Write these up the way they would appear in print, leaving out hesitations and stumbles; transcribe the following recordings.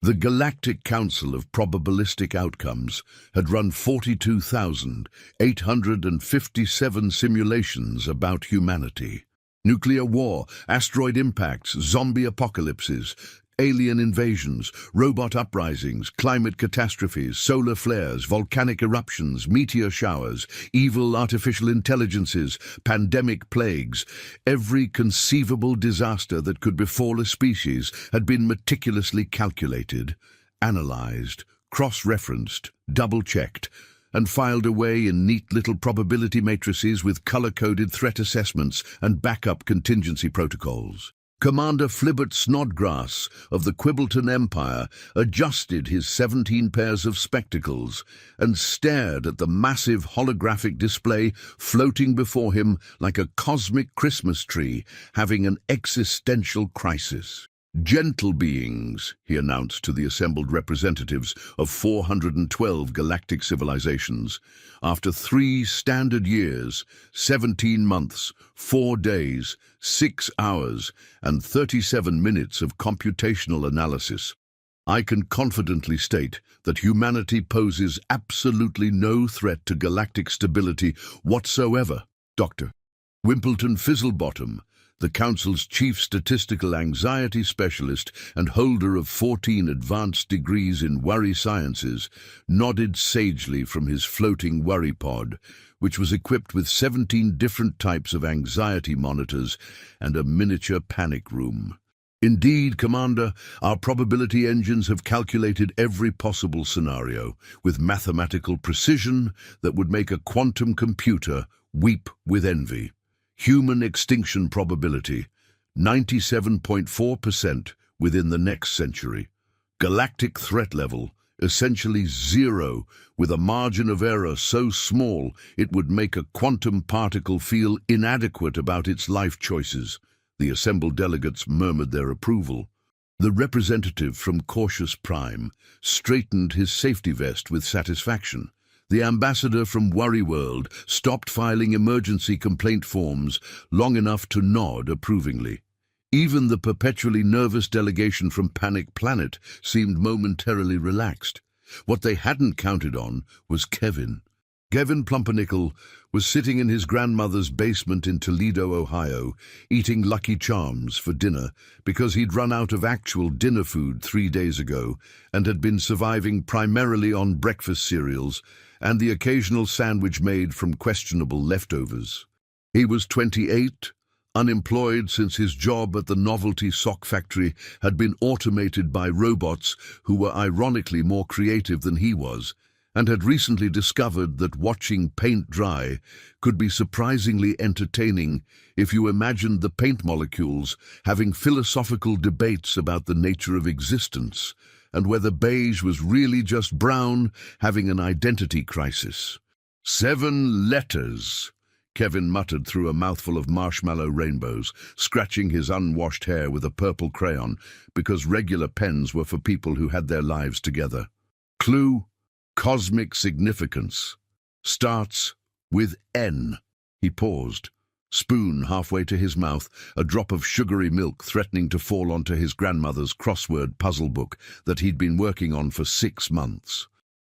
The Galactic Council of Probabilistic Outcomes had run 42,857 simulations about humanity. Nuclear war, asteroid impacts, zombie apocalypses, alien invasions, robot uprisings, climate catastrophes, solar flares, volcanic eruptions, meteor showers, evil artificial intelligences, pandemic plagues. Every conceivable disaster that could befall a species had been meticulously calculated, analyzed, cross-referenced, double-checked, and filed away in neat little probability matrices with color-coded threat assessments and backup contingency protocols. Commander Flibbert Snodgrass of the Quibbleton Empire adjusted his 17 pairs of spectacles and stared at the massive holographic display floating before him like a cosmic Christmas tree having an existential crisis. "Gentle beings," he announced to the assembled representatives of 412 galactic civilizations, "after 3 standard years, 17 months, 4 days, 6 hours, and 37 minutes of computational analysis, I can confidently state that humanity poses absolutely no threat to galactic stability whatsoever." Dr. Wimpleton Fizzlebottom, the Council's chief statistical anxiety specialist and holder of 14 advanced degrees in worry sciences, nodded sagely from his floating worry pod, which was equipped with 17 different types of anxiety monitors and a miniature panic room. "Indeed, Commander, our probability engines have calculated every possible scenario with mathematical precision that would make a quantum computer weep with envy. Human extinction probability, 97.4% within the next century. Galactic threat level, essentially 0, with a margin of error so small it would make a quantum particle feel inadequate about its life choices." The assembled delegates murmured their approval. The representative from Cautious Prime straightened his safety vest with satisfaction. The ambassador from Worry World stopped filing emergency complaint forms long enough to nod approvingly. Even the perpetually nervous delegation from Panic Planet seemed momentarily relaxed. What they hadn't counted on was Kevin. Kevin Plumpernickel was sitting in his grandmother's basement in Toledo, Ohio, eating Lucky Charms for dinner because he'd run out of actual dinner food 3 days ago and had been surviving primarily on breakfast cereals and the occasional sandwich made from questionable leftovers. He was 28, unemployed since his job at the novelty sock factory had been automated by robots who were ironically more creative than he was, and had recently discovered that watching paint dry could be surprisingly entertaining if you imagined the paint molecules having philosophical debates about the nature of existence and whether beige was really just brown, having an identity crisis. 7 letters, Kevin muttered through a mouthful of marshmallow rainbows, scratching his unwashed hair with a purple crayon because regular pens were for people who had their lives together. Clue: cosmic significance. Starts with N. He paused, spoon halfway to his mouth, a drop of sugary milk threatening to fall onto his grandmother's crossword puzzle book that he'd been working on for 6 months.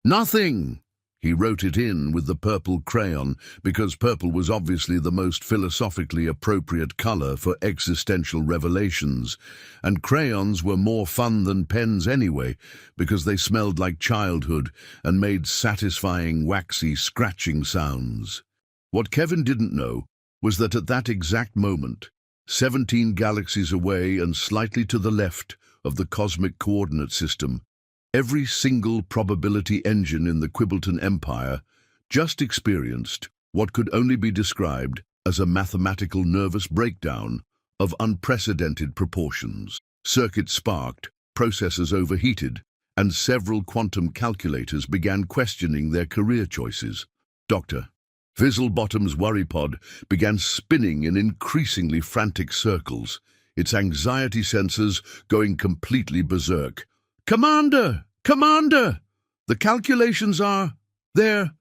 Nothing! He wrote it in with the purple crayon because purple was obviously the most philosophically appropriate color for existential revelations, and crayons were more fun than pens anyway because they smelled like childhood and made satisfying, waxy, scratching sounds. What Kevin didn't know was that at that exact moment, 17 galaxies away and slightly to the left of the cosmic coordinate system, every single probability engine in the Quibbleton Empire just experienced what could only be described as a mathematical nervous breakdown of unprecedented proportions. Circuits sparked, processors overheated, and several quantum calculators began questioning their career choices. Dr. Fizzlebottom's worry pod began spinning in increasingly frantic circles, its anxiety sensors going completely berserk. "Commander! Commander! The calculations are there.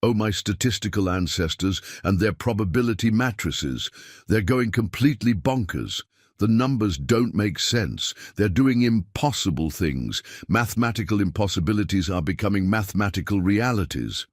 Oh, my statistical ancestors and their probability matrices. They're going completely bonkers. The numbers don't make sense. They're doing impossible things. Mathematical impossibilities are becoming mathematical realities.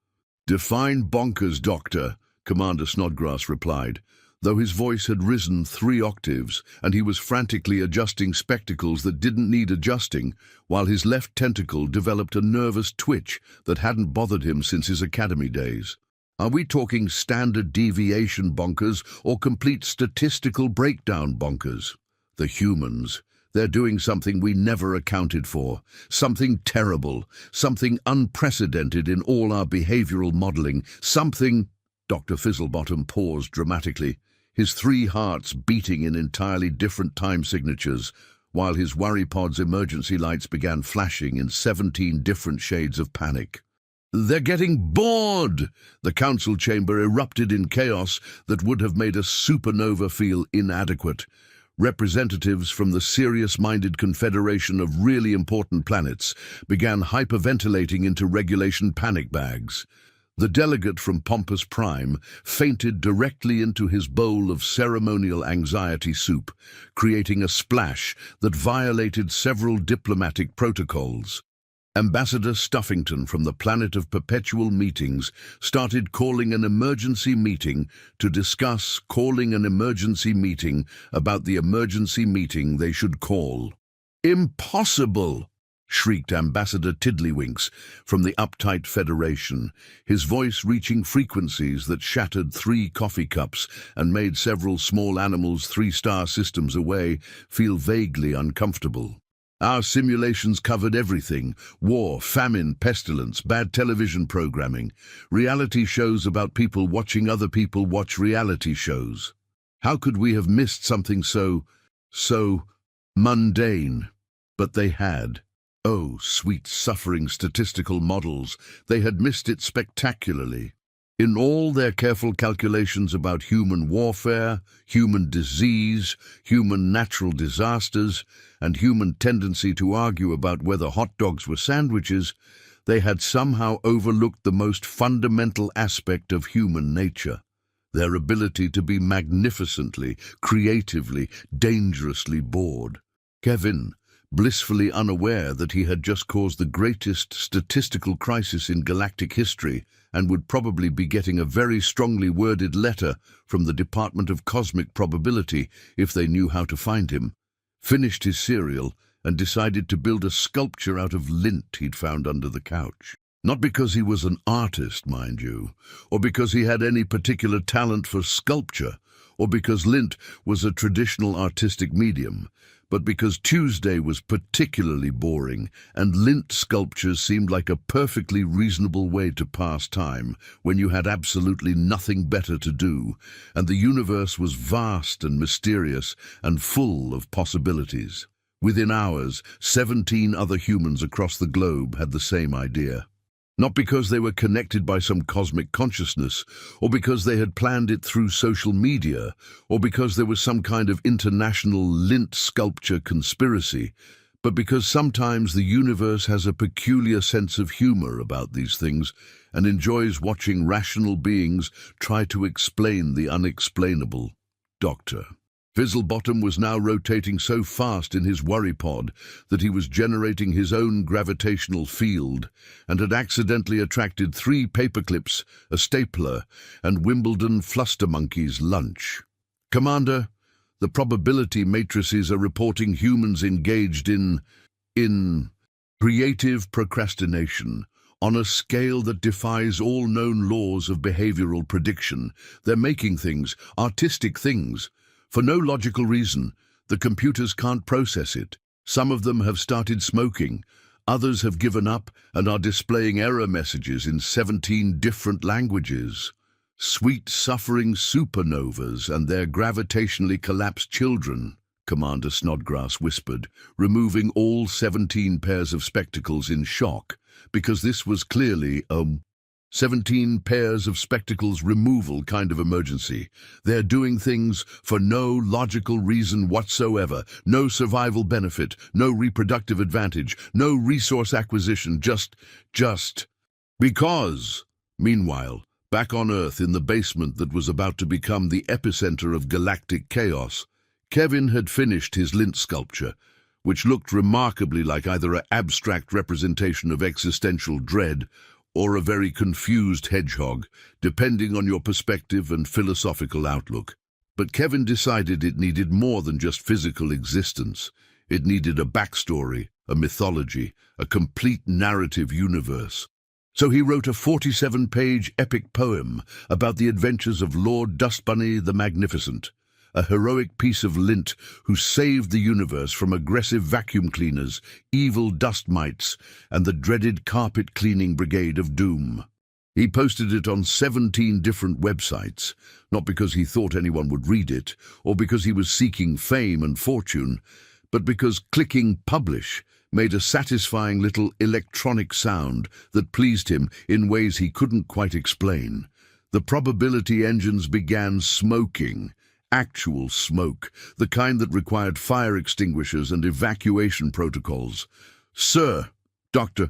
Define bonkers, Doctor, Commander Snodgrass replied, though his voice had risen 3 octaves and he was frantically adjusting spectacles that didn't need adjusting, while his left tentacle developed a nervous twitch that hadn't bothered him since his academy days. Are we talking standard deviation bonkers or complete statistical breakdown bonkers? The humans. They're doing something we never accounted for, something terrible, something unprecedented in all our behavioral modeling, something— Dr. Fizzlebottom paused dramatically, his 3 hearts beating in entirely different time signatures, while his worry-pod's emergency lights began flashing in 17 different shades of panic. They're getting bored! The council chamber erupted in chaos that would have made a supernova feel inadequate. Representatives from the serious-minded Confederation of Really Important Planets began hyperventilating into regulation panic bags. The delegate from Pompous Prime fainted directly into his bowl of ceremonial anxiety soup, creating a splash that violated several diplomatic protocols. Ambassador Stuffington from the planet of perpetual meetings started calling an emergency meeting to discuss calling an emergency meeting about the emergency meeting they should call. Impossible! Shrieked Ambassador Tiddlywinks from the uptight Federation, his voice reaching frequencies that shattered 3 coffee cups and made several small animals 3-star systems away feel vaguely uncomfortable. Our simulations covered everything: war, famine, pestilence, bad television programming, reality shows about people watching other people watch reality shows. How could we have missed something so mundane? But they had. Oh, sweet suffering statistical models, they had missed it spectacularly. In all their careful calculations about human warfare, human disease, human natural disasters, and human tendency to argue about whether hot dogs were sandwiches, they had somehow overlooked the most fundamental aspect of human nature: their ability to be magnificently, creatively, dangerously bored. Kevin, blissfully unaware that he had just caused the greatest statistical crisis in galactic history and would probably be getting a very strongly worded letter from the Department of Cosmic Probability if they knew how to find him, finished his cereal and decided to build a sculpture out of lint he'd found under the couch. Not because he was an artist, mind you, or because he had any particular talent for sculpture, or because lint was a traditional artistic medium, but because Tuesday was particularly boring, and lint sculptures seemed like a perfectly reasonable way to pass time when you had absolutely nothing better to do, and the universe was vast and mysterious and full of possibilities. Within hours, 17 other humans across the globe had the same idea. Not because they were connected by some cosmic consciousness, or because they had planned it through social media, or because there was some kind of international lint sculpture conspiracy, but because sometimes the universe has a peculiar sense of humor about these things and enjoys watching rational beings try to explain the unexplainable. Doctor. Fizzlebottom was now rotating so fast in his worry pod that he was generating his own gravitational field and had accidentally attracted 3 paperclips, a stapler, and Wimbledon flustermonkey's lunch. Commander, the probability matrices are reporting humans engaged in creative procrastination on a scale that defies all known laws of behavioral prediction. They're making things, artistic things, for no logical reason. The computers can't process it. Some of them have started smoking. Others have given up and are displaying error messages in 17 different languages. Sweet suffering supernovas and their gravitationally collapsed children, Commander Snodgrass whispered, removing all 17 pairs of spectacles in shock, because this was clearly 17 pairs of spectacles removal kind of emergency. They're doing things for no logical reason whatsoever, no survival benefit, no reproductive advantage, no resource acquisition, just because. Meanwhile, back on Earth in the basement that was about to become the epicenter of galactic chaos, Kevin had finished his lint sculpture, which looked remarkably like either an abstract representation of existential dread or a very confused hedgehog, depending on your perspective and philosophical outlook. But Kevin decided it needed more than just physical existence. It needed a backstory, a mythology, a complete narrative universe. So he wrote a 47-page epic poem about the adventures of Lord Dustbunny the Magnificent, a heroic piece of lint who saved the universe from aggressive vacuum cleaners, evil dust mites, and the dreaded carpet-cleaning brigade of doom. He posted it on 17 different websites, not because he thought anyone would read it, or because he was seeking fame and fortune, but because clicking publish made a satisfying little electronic sound that pleased him in ways he couldn't quite explain. The probability engines began smoking. Actual smoke, the kind that required fire extinguishers and evacuation protocols. Sir, Dr.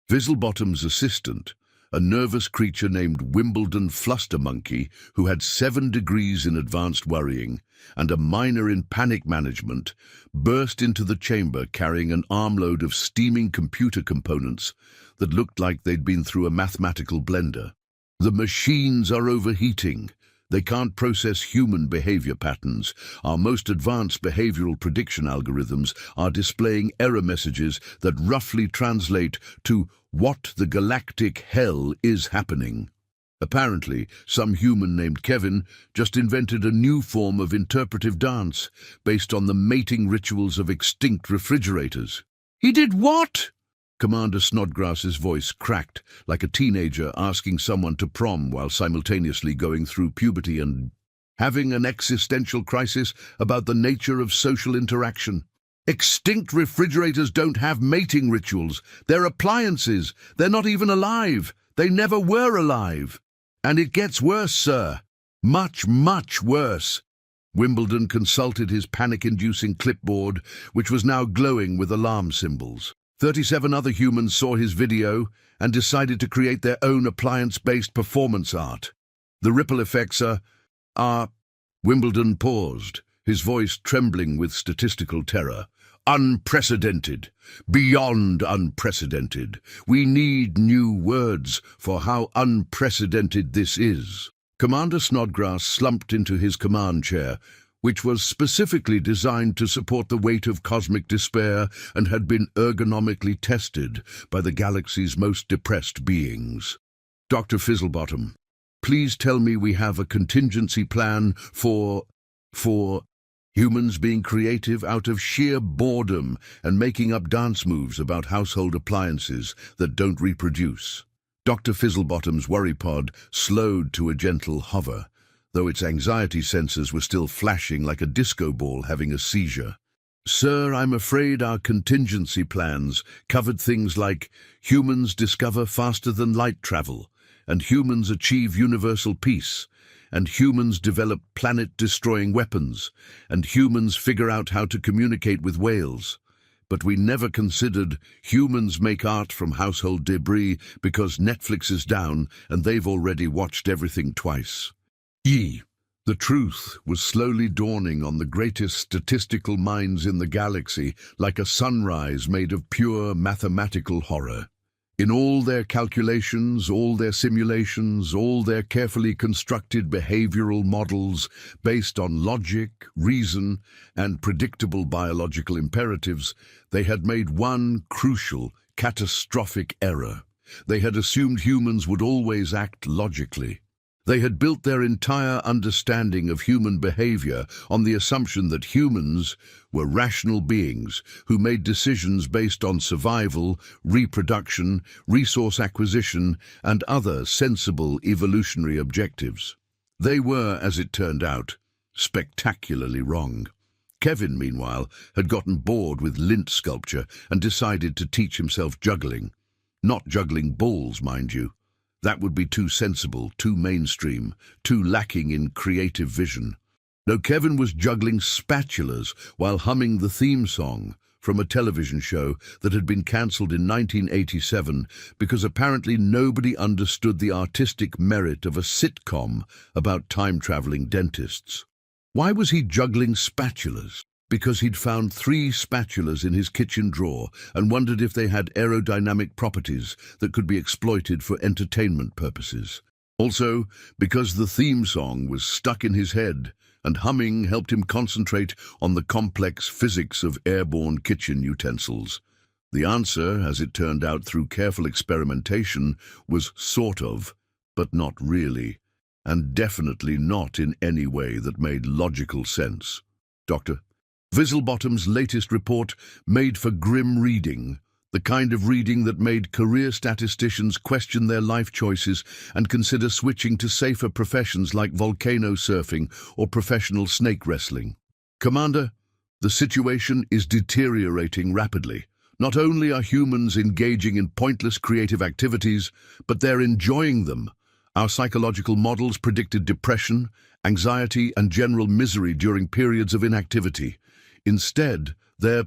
Fizzlebottom's assistant, a nervous creature named Wimbledon Flustermonkey, who had 7 degrees in advanced worrying and a minor in panic management, burst into the chamber carrying an armload of steaming computer components that looked like they'd been through a mathematical blender. The machines are overheating. They can't process human behavior patterns. Our most advanced behavioral prediction algorithms are displaying error messages that roughly translate to "what the galactic hell is happening." Apparently, some human named Kevin just invented a new form of interpretive dance based on the mating rituals of extinct refrigerators. He did what? Commander Snodgrass's voice cracked like a teenager asking someone to prom while simultaneously going through puberty and having an existential crisis about the nature of social interaction. Extinct refrigerators don't have mating rituals. They're appliances. They're not even alive. They never were alive. And it gets worse, sir. Much, much worse. Wimbledon consulted his panic-inducing clipboard, which was now glowing with alarm symbols. 37 other humans saw his video and decided to create their own appliance-based performance art. The ripple effects are... Wimbledon paused, his voice trembling with statistical terror. Unprecedented. Beyond unprecedented. We need new words for how unprecedented this is. Commander Snodgrass slumped into his command chair, which was specifically designed to support the weight of cosmic despair and had been ergonomically tested by the galaxy's most depressed beings. Dr. Fizzlebottom, please tell me we have a contingency plan for humans being creative out of sheer boredom and making up dance moves about household appliances that don't reproduce. Dr. Fizzlebottom's worry pod slowed to a gentle hover, though its anxiety sensors were still flashing like a disco ball having a seizure. Sir, I'm afraid our contingency plans covered things like humans discover faster than light travel, and humans achieve universal peace, and humans develop planet-destroying weapons, and humans figure out how to communicate with whales. But we never considered humans make art from household debris because Netflix is down and they've already watched everything twice. The truth was slowly dawning on the greatest statistical minds in the galaxy, like a sunrise made of pure mathematical horror. In all their calculations, all their simulations, all their carefully constructed behavioral models based on logic, reason, and predictable biological imperatives, they had made one crucial, catastrophic error. They had assumed humans would always act logically. They had built their entire understanding of human behavior on the assumption that humans were rational beings who made decisions based on survival, reproduction, resource acquisition, and other sensible evolutionary objectives. They were, as it turned out, spectacularly wrong. Kevin, meanwhile, had gotten bored with lint sculpture and decided to teach himself juggling. Not juggling balls, mind you. That would be too sensible, too mainstream, too lacking in creative vision. No, Kevin was juggling spatulas while humming the theme song from a television show that had been cancelled in 1987 because apparently nobody understood the artistic merit of a sitcom about time-traveling dentists. Why was he juggling spatulas? Because he'd found 3 spatulas in his kitchen drawer and wondered if they had aerodynamic properties that could be exploited for entertainment purposes. Also, because the theme song was stuck in his head, and humming helped him concentrate on the complex physics of airborne kitchen utensils. The answer, as it turned out through careful experimentation, was sort of, but not really, and definitely not in any way that made logical sense. Dr. Vizelbottom's latest report made for grim reading, the kind of reading that made career statisticians question their life choices and consider switching to safer professions like volcano surfing or professional snake wrestling. Commander, the situation is deteriorating rapidly. Not only are humans engaging in pointless creative activities, but they're enjoying them. Our psychological models predicted depression, anxiety, and general misery during periods of inactivity. Instead, they're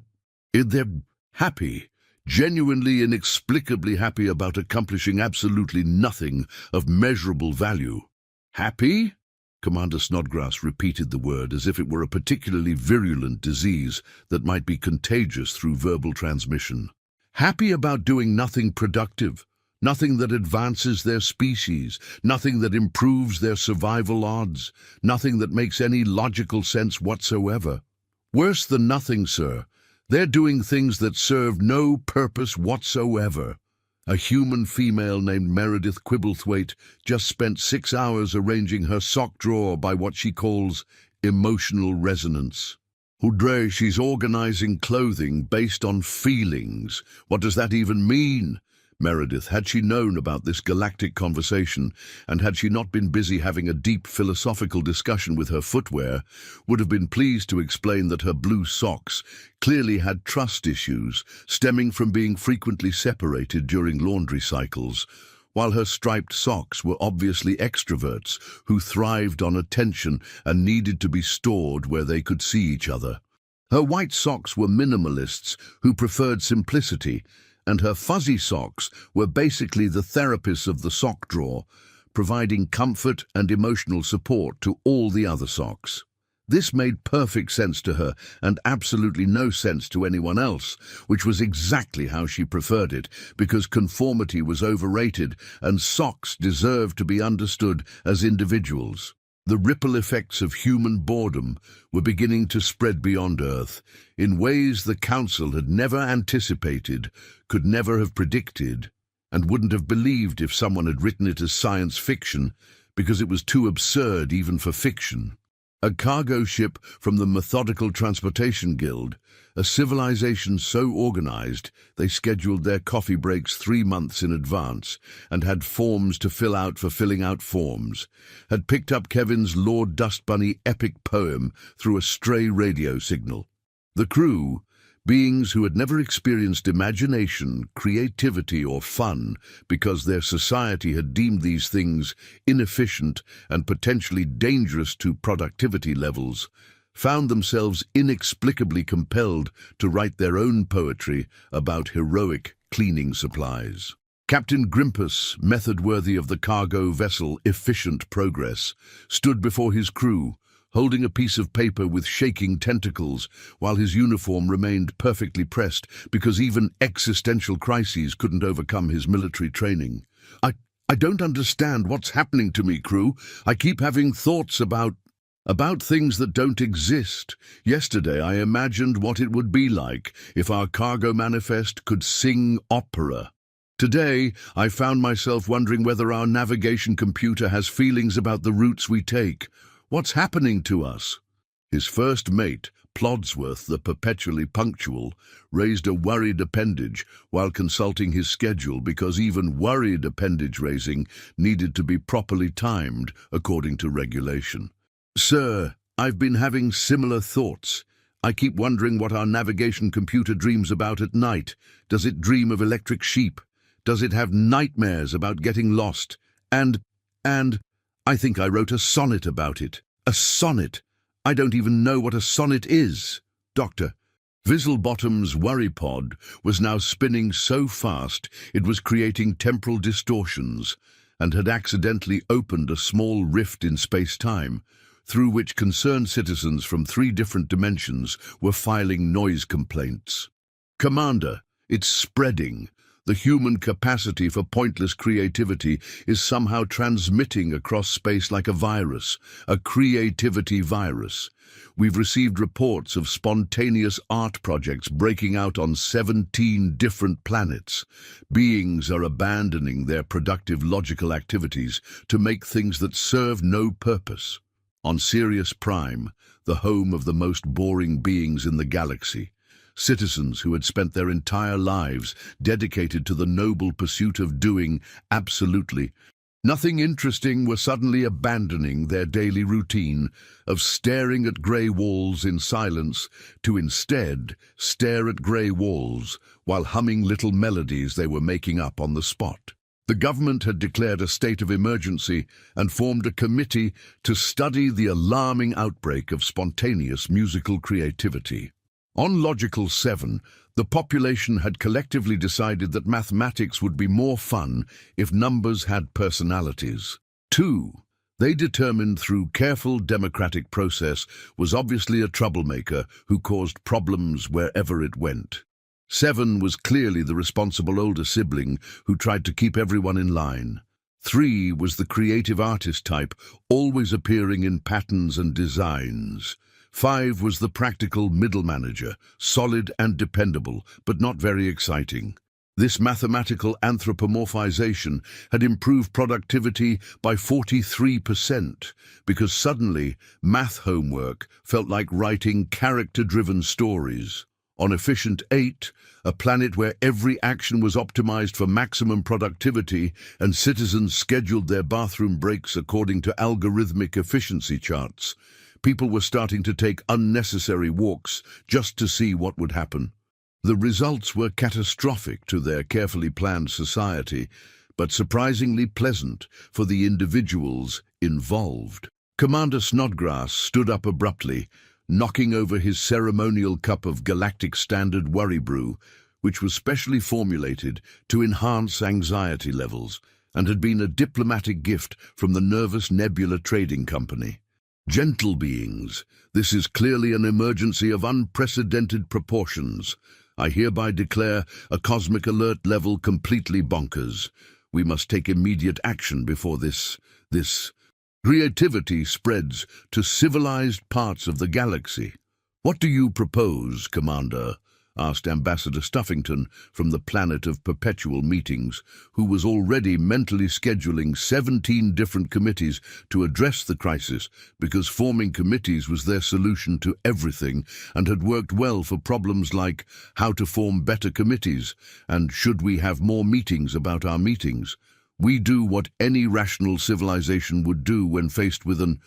happy, genuinely inexplicably happy about accomplishing absolutely nothing of measurable value. Happy? Commander Snodgrass repeated the word as if it were a particularly virulent disease that might be contagious through verbal transmission. Happy about doing nothing productive, nothing that advances their species, nothing that improves their survival odds, nothing that makes any logical sense whatsoever. Worse than nothing, sir. They're doing things that serve no purpose whatsoever. A human female named Meredith Quibblethwaite just spent 6 hours arranging her sock drawer by what she calls emotional resonance. Houdre, she's organizing clothing based on feelings. What does that even mean? Meredith, had she known about this galactic conversation, and had she not been busy having a deep philosophical discussion with her footwear, would have been pleased to explain that her blue socks clearly had trust issues stemming from being frequently separated during laundry cycles, while her striped socks were obviously extroverts who thrived on attention and needed to be stored where they could see each other. Her white socks were minimalists who preferred simplicity, and her fuzzy socks were basically the therapists of the sock drawer, providing comfort and emotional support to all the other socks. This made perfect sense to her and absolutely no sense to anyone else, which was exactly how she preferred it, because conformity was overrated and socks deserved to be understood as individuals. The ripple effects of human boredom were beginning to spread beyond Earth in ways the Council had never anticipated, could never have predicted, and wouldn't have believed if someone had written it as science fiction, because it was too absurd even for fiction. A cargo ship from the Methodical Transportation Guild, a civilization so organized they scheduled their coffee breaks 3 months in advance and had forms to fill out for filling out forms, had picked up Kevin's Lord Dustbunny epic poem through a stray radio signal. The crew, beings who had never experienced imagination, creativity, or fun because their society had deemed these things inefficient and potentially dangerous to productivity levels, found themselves inexplicably compelled to write their own poetry about heroic cleaning supplies. Captain Grimpus, method worthy of the cargo vessel Efficient Progress, stood before his crew, holding a piece of paper with shaking tentacles, while his uniform remained perfectly pressed because even existential crises couldn't overcome his military training. I don't understand what's happening to me, crew. I keep having thoughts about things that don't exist. Yesterday I imagined what it would be like if our cargo manifest could sing opera. Today I found myself wondering whether our navigation computer has feelings about the routes we take. What's happening to us? His first mate, Plodsworth the perpetually punctual, raised a worried appendage while consulting his schedule because even worried appendage raising needed to be properly timed according to regulation. Sir, I've been having similar thoughts. I keep wondering what our navigation computer dreams about at night. Does it dream of electric sheep? Does it have nightmares about getting lost? And I think I wrote a sonnet about it. A sonnet? I don't even know what a sonnet is. Doctor, Vizelbottom's worry pod was now spinning so fast it was creating temporal distortions and had accidentally opened a small rift in space-time, through which concerned citizens from 3 different dimensions were filing noise complaints. Commander, it's spreading. The human capacity for pointless creativity is somehow transmitting across space like a virus, a creativity virus. We've received reports of spontaneous art projects breaking out on 17 different planets. Beings are abandoning their productive logical activities to make things that serve no purpose. On Sirius Prime, the home of the most boring beings in the galaxy, citizens who had spent their entire lives dedicated to the noble pursuit of doing absolutely nothing interesting were suddenly abandoning their daily routine of staring at grey walls in silence to instead stare at grey walls while humming little melodies they were making up on the spot. The government had declared a state of emergency and formed a committee to study the alarming outbreak of spontaneous musical creativity. On Logical 7, the population had collectively decided that mathematics would be more fun if numbers had personalities. 2. They determined through careful democratic process was obviously a troublemaker who caused problems wherever it went. 7 was clearly the responsible older sibling who tried to keep everyone in line. 3 was the creative artist type, always appearing in patterns and designs. 5 was the practical middle manager, solid and dependable, but not very exciting. This mathematical anthropomorphization had improved productivity by 43% because suddenly math homework felt like writing character-driven stories. On Efficient 8, a planet where every action was optimized for maximum productivity and citizens scheduled their bathroom breaks according to algorithmic efficiency charts, people were starting to take unnecessary walks just to see what would happen. The results were catastrophic to their carefully planned society, but surprisingly pleasant for the individuals involved. Commander Snodgrass stood up abruptly, knocking over his ceremonial cup of Galactic Standard Worry Brew, which was specially formulated to enhance anxiety levels and had been a diplomatic gift from the Nervous Nebula Trading Company. Gentle beings, this is clearly an emergency of unprecedented proportions. I hereby declare a cosmic alert level completely bonkers. We must take immediate action before this creativity spreads to civilized parts of the galaxy. What do you propose, Commander? Asked Ambassador Stuffington from the planet of perpetual meetings, who was already mentally scheduling 17 different committees to address the crisis because forming committees was their solution to everything and had worked well for problems like how to form better committees and should we have more meetings about our meetings. We do what any rational civilization would do when faced with an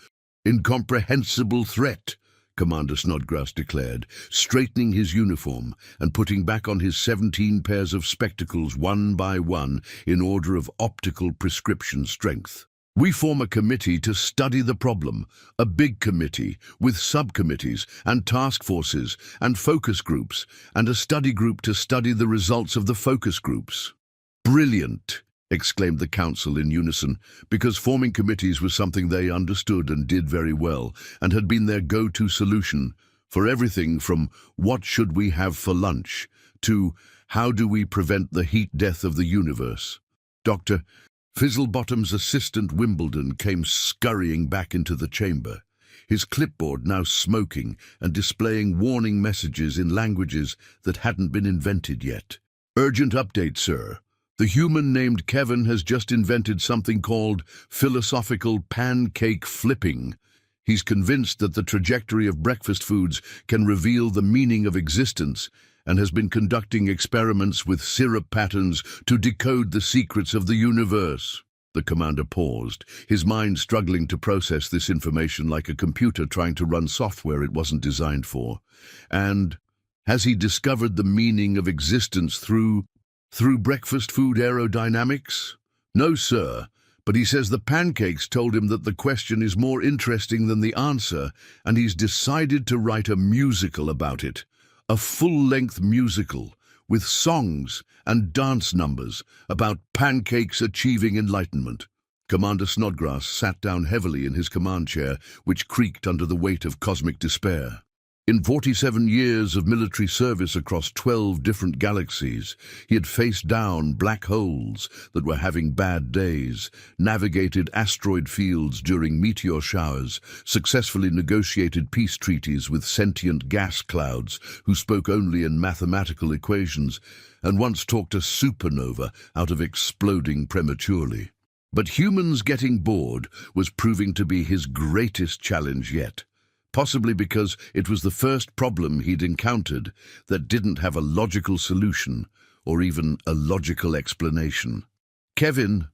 incomprehensible threat, Commander Snodgrass declared, straightening his uniform and putting back on his 17 pairs of spectacles one by one in order of optical prescription strength. We form a committee to study the problem, a big committee with subcommittees and task forces and focus groups, and a study group to study the results of the focus groups. Brilliant! Exclaimed the council in unison, because forming committees was something they understood and did very well, and had been their go-to solution for everything from what should we have for lunch to how do we prevent the heat death of the universe. Dr. Fizzlebottom's assistant Wimbledon came scurrying back into the chamber, his clipboard now smoking and displaying warning messages in languages that hadn't been invented yet. Urgent update, sir. The human named Kevin has just invented something called philosophical pancake flipping. He's convinced that the trajectory of breakfast foods can reveal the meaning of existence and has been conducting experiments with syrup patterns to decode the secrets of the universe. The commander paused, his mind struggling to process this information like a computer trying to run software it wasn't designed for. And has he discovered the meaning of existence through breakfast food aerodynamics? No, sir, but he says the pancakes told him that the question is more interesting than the answer, and he's decided to write a musical about it. A full-length musical, with songs and dance numbers about pancakes achieving enlightenment. Commander Snodgrass sat down heavily in his command chair, which creaked under the weight of cosmic despair. In 47 years of military service across 12 different galaxies, he had faced down black holes that were having bad days, navigated asteroid fields during meteor showers, successfully negotiated peace treaties with sentient gas clouds who spoke only in mathematical equations, and once talked a supernova out of exploding prematurely. But humans getting bored was proving to be his greatest challenge yet, possibly because it was the first problem he'd encountered that didn't have a logical solution or even a logical explanation. Kevin,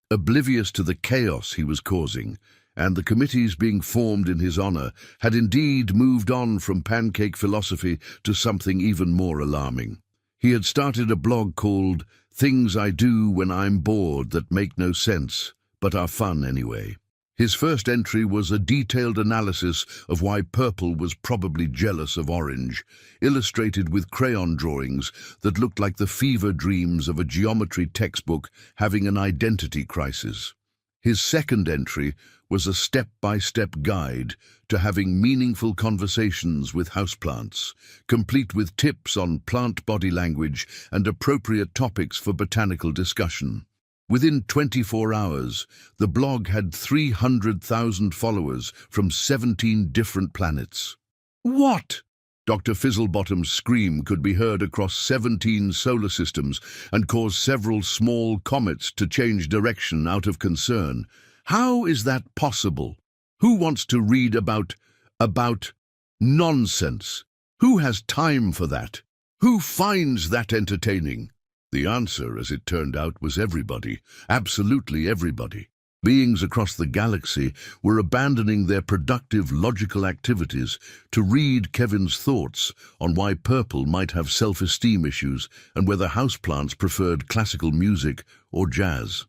oblivious to the chaos he was causing and the committees being formed in his honor, had indeed moved on from pancake philosophy to something even more alarming. He had started a blog called "Things I Do When I'm Bored That Make No Sense, But Are Fun Anyway." His first entry was a detailed analysis of why purple was probably jealous of orange, illustrated with crayon drawings that looked like the fever dreams of a geometry textbook having an identity crisis. His second entry was a step-by-step guide to having meaningful conversations with houseplants, complete with tips on plant body language and appropriate topics for botanical discussion. Within 24 hours, the blog had 300,000 followers from 17 different planets. What? Dr. Fizzlebottom's scream could be heard across 17 solar systems and caused several small comets to change direction out of concern. How is that possible? Who wants to read about nonsense? Who has time for that? Who finds that entertaining? The answer, as it turned out, was everybody, absolutely everybody. Beings across the galaxy were abandoning their productive logical activities to read Kevin's thoughts on why purple might have self-esteem issues and whether houseplants preferred classical music or jazz.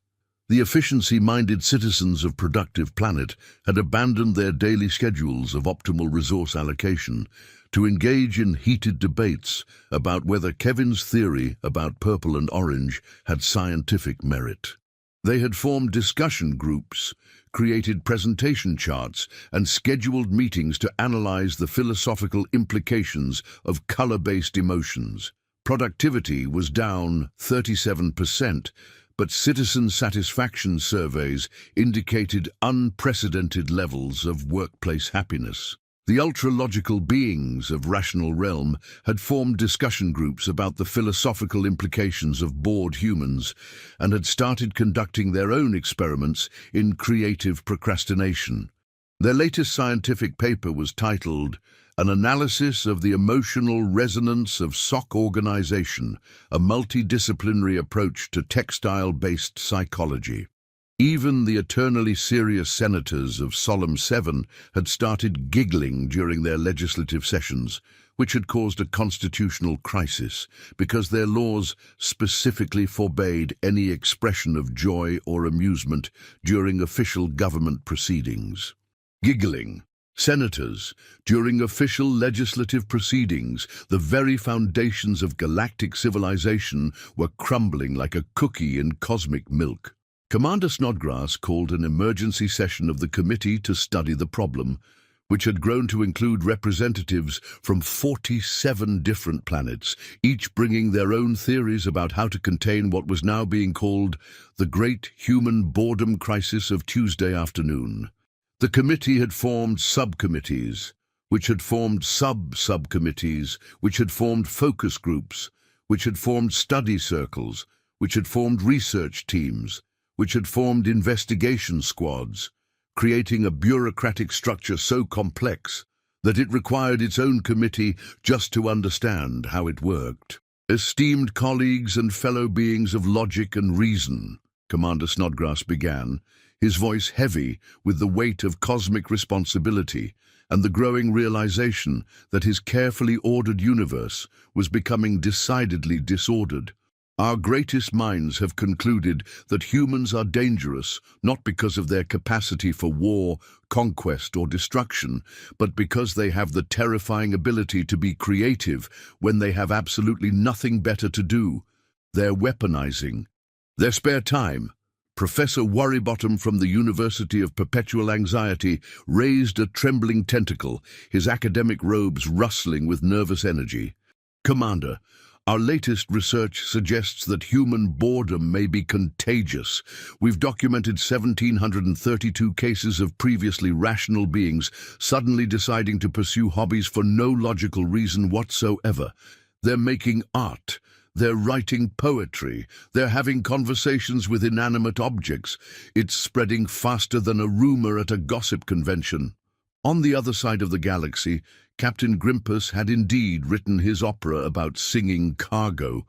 The efficiency-minded citizens of Productive Planet had abandoned their daily schedules of optimal resource allocation to engage in heated debates about whether Kevin's theory about purple and orange had scientific merit. They had formed discussion groups, created presentation charts, and scheduled meetings to analyze the philosophical implications of color-based emotions. Productivity was down 37%, but citizen satisfaction surveys indicated unprecedented levels of workplace happiness. The ultra-logical beings of Rational Realm had formed discussion groups about the philosophical implications of bored humans and had started conducting their own experiments in creative procrastination. Their latest scientific paper was titled "An Analysis of the Emotional Resonance of Sock Organization, a Multidisciplinary Approach to Textile-Based Psychology." Even the eternally serious senators of Solemn 7 had started giggling during their legislative sessions, which had caused a constitutional crisis because their laws specifically forbade any expression of joy or amusement during official government proceedings. Giggling. Senators, during official legislative proceedings, the very foundations of galactic civilization were crumbling like a cookie in cosmic milk. Commander Snodgrass called an emergency session of the committee to study the problem, which had grown to include representatives from 47 different planets, each bringing their own theories about how to contain what was now being called the Great Human Boredom Crisis of Tuesday afternoon. The committee had formed subcommittees, which had formed sub-subcommittees, which had formed focus groups, which had formed study circles, which had formed research teams, which had formed investigation squads, creating a bureaucratic structure so complex that it required its own committee just to understand how it worked. "Esteemed colleagues and fellow beings of logic and reason," Commander Snodgrass began, his voice heavy with the weight of cosmic responsibility and the growing realization that his carefully ordered universe was becoming decidedly disordered. "Our greatest minds have concluded that humans are dangerous, not because of their capacity for war, conquest, or destruction, but because they have the terrifying ability to be creative when they have absolutely nothing better to do. They're weaponizing their spare time, Professor Worrybottom from the University of Perpetual Anxiety raised a trembling tentacle, his academic robes rustling with nervous energy. "Commander, our latest research suggests that human boredom may be contagious. We've documented 1,732 cases of previously rational beings suddenly deciding to pursue hobbies for no logical reason whatsoever. They're making art. They're writing poetry. They're having conversations with inanimate objects. It's spreading faster than a rumor at a gossip convention." On the other side of the galaxy, Captain Grimpus had indeed written his opera about singing cargo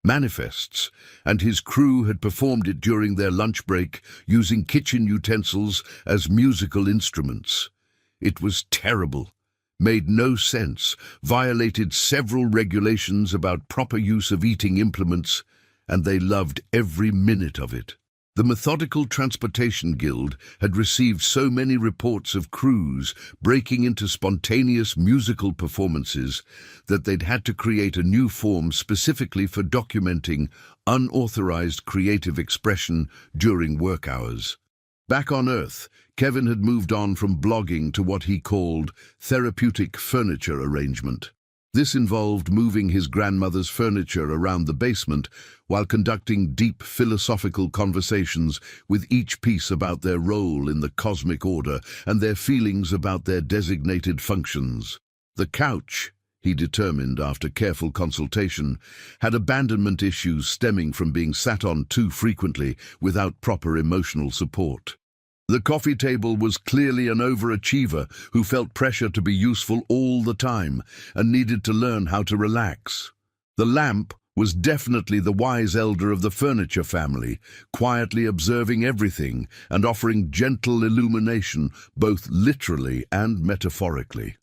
manifests, and his crew had performed it during their lunch break using kitchen utensils as musical instruments. It was terrible, made no sense, violated several regulations about proper use of eating implements, and they loved every minute of it. The Methodical Transportation Guild had received so many reports of crews breaking into spontaneous musical performances that they'd had to create a new form specifically for documenting unauthorized creative expression during work hours. Back on Earth, Kevin had moved on from blogging to what he called therapeutic furniture arrangement. This involved moving his grandmother's furniture around the basement while conducting deep philosophical conversations with each piece about their role in the cosmic order and their feelings about their designated functions. The couch, he determined after careful consultation, had abandonment issues stemming from being sat on too frequently without proper emotional support. The coffee table was clearly an overachiever who felt pressure to be useful all the time and needed to learn how to relax. The lamp was definitely the wise elder of the furniture family, quietly observing everything and offering gentle illumination both literally and metaphorically.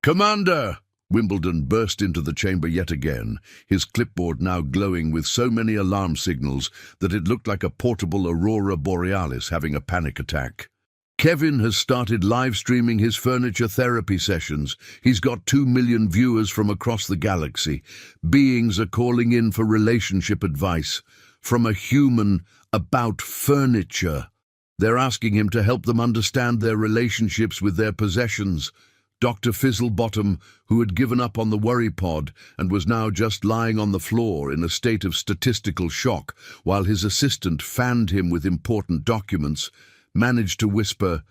"Commander!" Wimbledon burst into the chamber yet again, his clipboard now glowing with so many alarm signals that it looked like a portable aurora borealis having a panic attack. "Kevin has started live-streaming his furniture therapy sessions. He's got 2 million viewers from across the galaxy. Beings are calling in for relationship advice from a human about furniture. They're asking him to help them understand their relationships with their possessions." Dr. Fizzlebottom, who had given up on the worry pod and was now just lying on the floor in a state of statistical shock while his assistant fanned him with important documents, managed to whisper,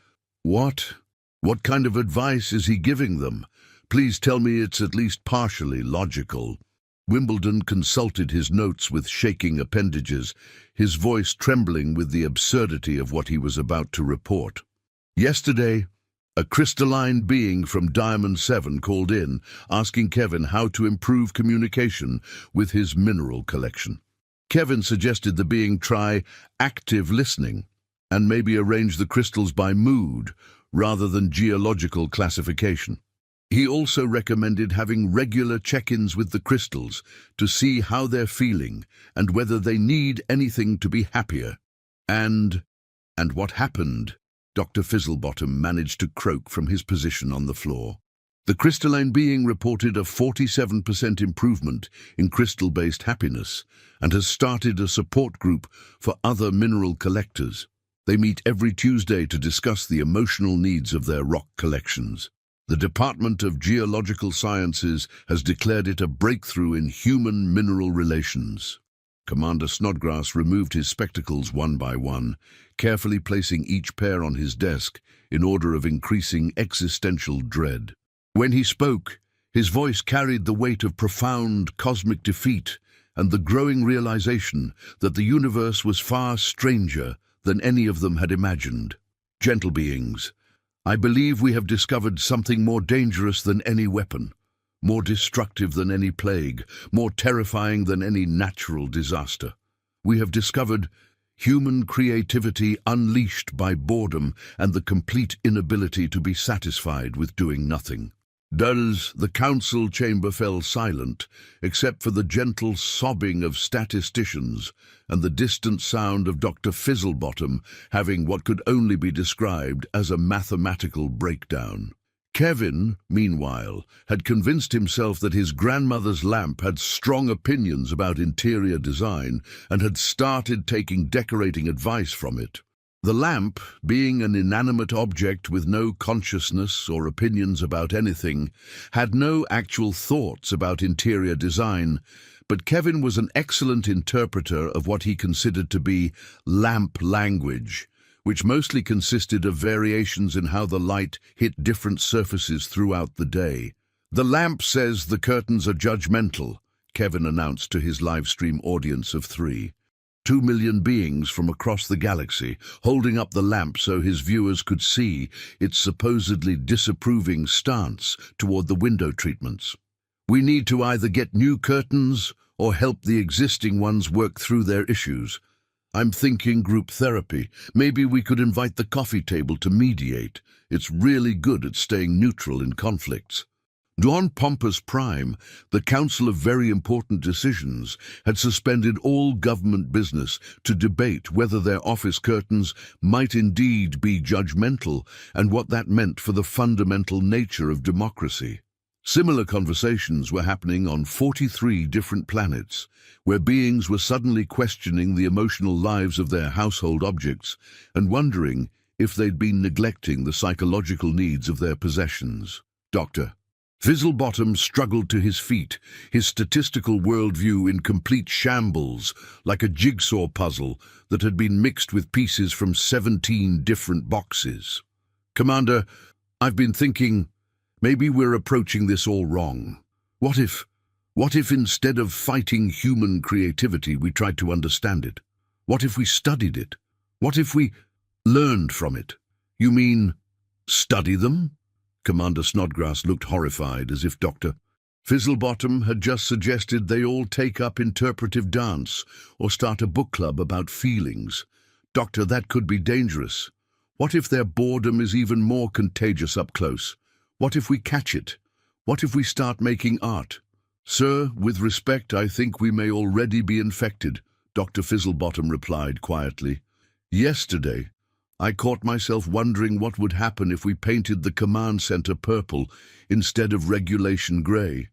"What? What kind of advice is he giving them? Please tell me it's at least partially logical." Wimbledon consulted his notes with shaking appendages, his voice trembling with the absurdity of what he was about to report. "Yesterday, a crystalline being from Diamond 7 called in, asking Kevin how to improve communication with his mineral collection. Kevin suggested the being try active listening and maybe arrange the crystals by mood rather than geological classification. He also recommended having regular check-ins with the crystals to see how they're feeling and whether they need anything to be happier. And what happened? Dr. Fizzlebottom managed to croak from his position on the floor. The crystalline being reported a 47% improvement in crystal-based happiness and has started a support group for other mineral collectors. They meet every Tuesday to discuss the emotional needs of their rock collections. The Department of Geological Sciences has declared it a breakthrough in human mineral relations. Commander Snodgrass removed his spectacles one by one, carefully placing each pair on his desk in order of increasing existential dread. When he spoke, his voice carried the weight of profound cosmic defeat and the growing realization that the universe was far stranger than any of them had imagined. "Gentle beings, I believe we have discovered something more dangerous than any weapon, more destructive than any plague, more terrifying than any natural disaster. We have discovered human creativity unleashed by boredom and the complete inability to be satisfied with doing nothing." The council chamber fell silent, except for the gentle sobbing of statisticians and the distant sound of Dr. Fizzlebottom having what could only be described as a mathematical breakdown. Kevin, meanwhile, had convinced himself that his grandmother's lamp had strong opinions about interior design and had started taking decorating advice from it. The lamp, being an inanimate object with no consciousness or opinions about anything, had no actual thoughts about interior design, but Kevin was an excellent interpreter of what he considered to be lamp language, which mostly consisted of variations in how the light hit different surfaces throughout the day. "The lamp says the curtains are judgmental," Kevin announced to his live stream audience of 2 million beings from across the galaxy, holding up the lamp so his viewers could see its supposedly disapproving stance toward the window treatments. "We need to either get new curtains or help the existing ones work through their issues. I'm thinking group therapy. Maybe we could invite the coffee table to mediate. It's really good at staying neutral in conflicts." During Pompous Prime, the Council of Very Important Decisions had suspended all government business to debate whether their office curtains might indeed be judgmental and what that meant for the fundamental nature of democracy. Similar conversations were happening on 43 different planets, where beings were suddenly questioning the emotional lives of their household objects and wondering if they'd been neglecting the psychological needs of their possessions. Dr. Fizzlebottom struggled to his feet, his statistical worldview in complete shambles, like a jigsaw puzzle that had been mixed with pieces from 17 different boxes. "Commander, I've been thinking, maybe we're approaching this all wrong. What if instead of fighting human creativity, we tried to understand it? What if we studied it? What if we learned from it?" "You mean, study them?" Commander Snodgrass looked horrified, as if Dr. Fizzlebottom had just suggested they all take up interpretive dance or start a book club about feelings. "Doctor, that could be dangerous. What if their boredom is even more contagious up close? What if we catch it? What if we start making art?" "Sir, with respect, I think we may already be infected," Dr. Fizzlebottom replied quietly. "Yesterday, I caught myself wondering what would happen if we painted the command center purple instead of regulation gray.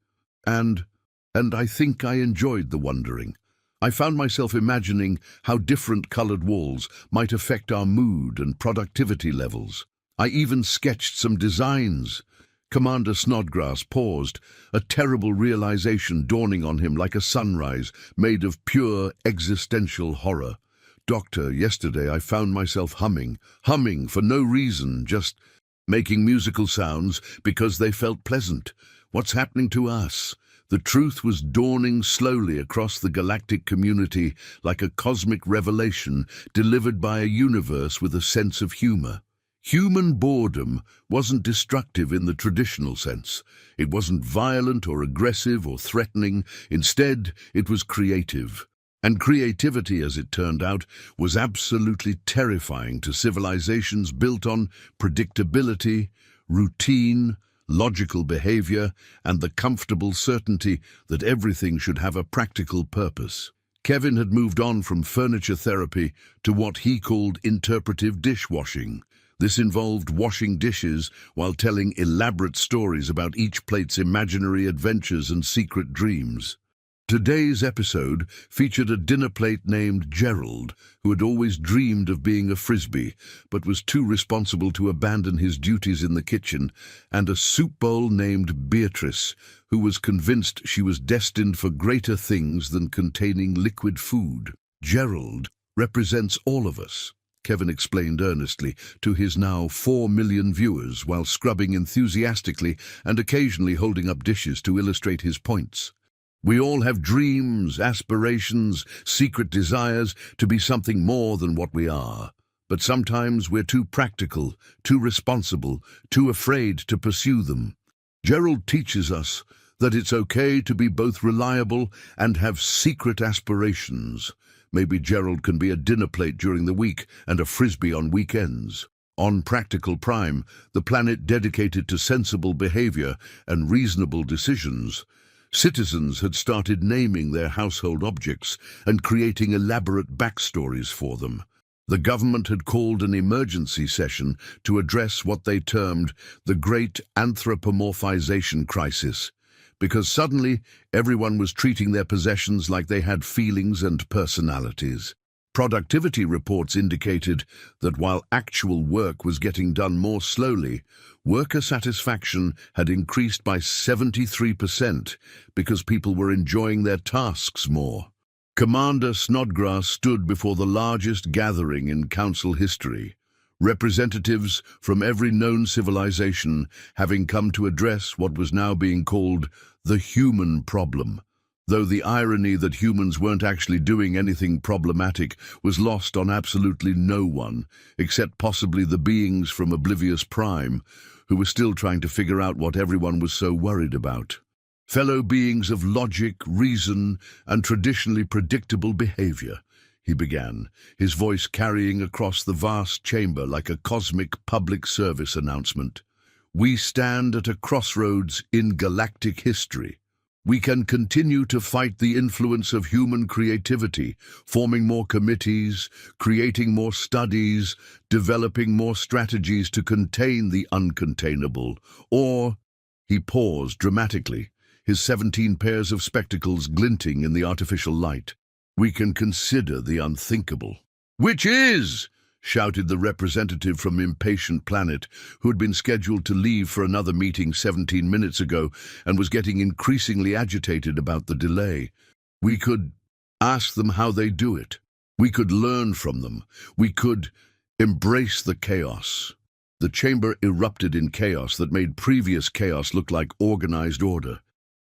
And I think I enjoyed the wondering. I found myself imagining how different colored walls might affect our mood and productivity levels. I even sketched some designs." Commander Snodgrass paused, a terrible realization dawning on him like a sunrise made of pure existential horror. "Doctor, yesterday I found myself humming for no reason, just making musical sounds because they felt pleasant. What's happening to us?" The truth was dawning slowly across the galactic community like a cosmic revelation delivered by a universe with a sense of humor. Human boredom wasn't destructive in the traditional sense. It wasn't violent or aggressive or threatening. Instead, it was creative. And creativity, as it turned out, was absolutely terrifying to civilizations built on predictability, routine, logical behavior, and the comfortable certainty that everything should have a practical purpose. Kevin had moved on from furniture therapy to what he called interpretive dishwashing. This involved washing dishes while telling elaborate stories about each plate's imaginary adventures and secret dreams. Today's episode featured a dinner plate named Gerald, who had always dreamed of being a frisbee, but was too responsible to abandon his duties in the kitchen, and a soup bowl named Beatrice, who was convinced she was destined for greater things than containing liquid food. "Gerald represents all of us," Kevin explained earnestly to his now 4 million viewers while scrubbing enthusiastically and occasionally holding up dishes to illustrate his points. "We all have dreams, aspirations, secret desires to be something more than what we are. But sometimes we're too practical, too responsible, too afraid to pursue them. Gerald teaches us that it's okay to be both reliable and have secret aspirations. Maybe Gerald can be a dinner plate during the week and a frisbee on weekends." On Practical Prime, the planet dedicated to sensible behavior and reasonable decisions, citizens had started naming their household objects and creating elaborate backstories for them. The government had called an emergency session to address what they termed the Great Anthropomorphization Crisis, because suddenly everyone was treating their possessions like they had feelings and personalities. Productivity reports indicated that while actual work was getting done more slowly, worker satisfaction had increased by 73% because people were enjoying their tasks more. Commander Snodgrass stood before the largest gathering in council history, representatives from every known civilization having come to address what was now being called the human problem, though the irony that humans weren't actually doing anything problematic was lost on absolutely no one, except possibly the beings from Oblivious Prime, who were still trying to figure out what everyone was so worried about. Fellow beings of logic, reason, and traditionally predictable behavior, he began, his voice carrying across the vast chamber like a cosmic public service announcement. We stand at a crossroads in galactic history. We can continue to fight the influence of human creativity, forming more committees, creating more studies, developing more strategies to contain the uncontainable, or... He paused dramatically, his 17 pairs of spectacles glinting in the artificial light. We can consider the unthinkable. Which is, shouted the representative from Impatient Planet, who had been scheduled to leave for another meeting 17 minutes ago and was getting increasingly agitated about the delay. We could ask them how they do it. We could learn from them. We could embrace the chaos. The chamber erupted in chaos that made previous chaos look like organized order.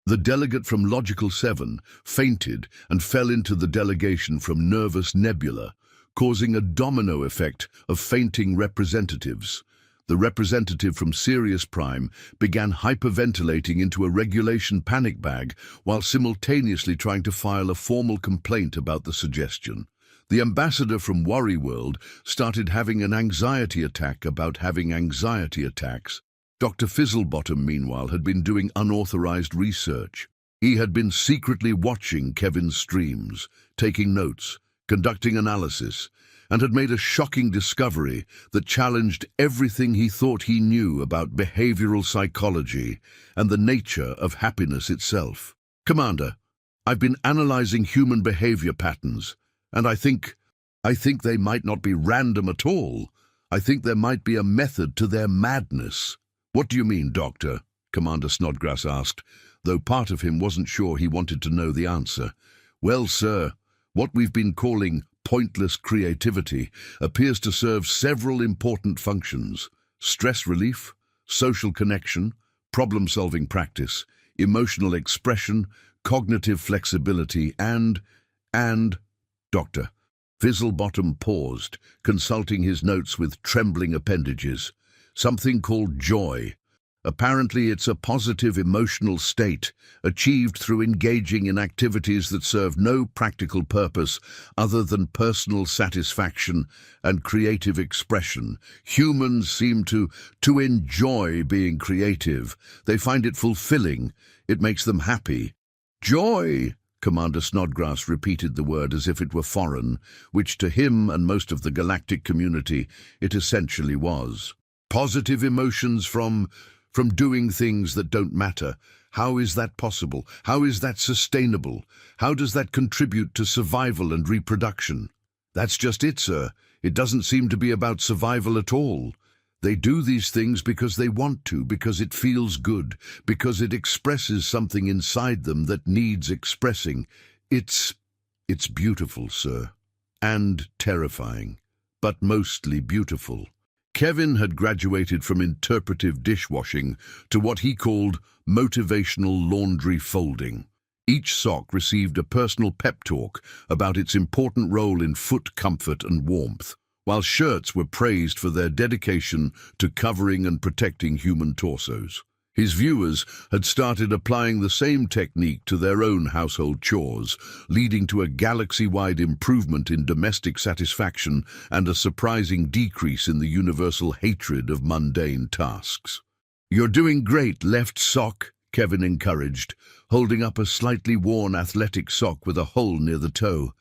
The delegate from Logical 7 fainted and fell into the delegation from Nervous Nebula, causing a domino effect of fainting representatives. The representative from Sirius Prime began hyperventilating into a regulation panic bag while simultaneously trying to file a formal complaint about the suggestion. The ambassador from Worry World started having an anxiety attack about having anxiety attacks. Dr. Fizzlebottom, meanwhile, had been doing unauthorized research. He had been secretly watching Kevin's streams, taking notes, conducting analysis, and had made a shocking discovery that challenged everything he thought he knew about behavioral psychology and the nature of happiness itself. Commander, I've been analyzing human behavior patterns, and I think they might not be random at all. I think there might be a method to their madness. What do you mean, Doctor? Commander Snodgrass asked, though part of him wasn't sure he wanted to know the answer. Well, sir, what we've been calling pointless creativity appears to serve several important functions: stress relief, social connection, problem-solving practice, emotional expression, cognitive flexibility, and, Doctor. Fizzlebottom paused, consulting his notes with trembling appendages. Something called joy. Apparently it's a positive emotional state, achieved through engaging in activities that serve no practical purpose other than personal satisfaction and creative expression. Humans seem to enjoy being creative. They find it fulfilling. It makes them happy. Joy! Commander Snodgrass repeated the word as if it were foreign, which to him and most of the galactic community it essentially was. Positive emotions from doing things that don't matter. How is that possible? How is that sustainable? How does that contribute to survival and reproduction? That's just it, sir. It doesn't seem to be about survival at all. They do these things because they want to, because it feels good, because it expresses something inside them that needs expressing. It's beautiful, sir. And terrifying. But mostly beautiful. Kevin had graduated from interpretive dishwashing to what he called motivational laundry folding. Each sock received a personal pep talk about its important role in foot comfort and warmth, while shirts were praised for their dedication to covering and protecting human torsos. His viewers had started applying the same technique to their own household chores, leading to a galaxy-wide improvement in domestic satisfaction and a surprising decrease in the universal hatred of mundane tasks. "You're doing great, left sock," Kevin encouraged, holding up a slightly worn athletic sock with a hole near the toe.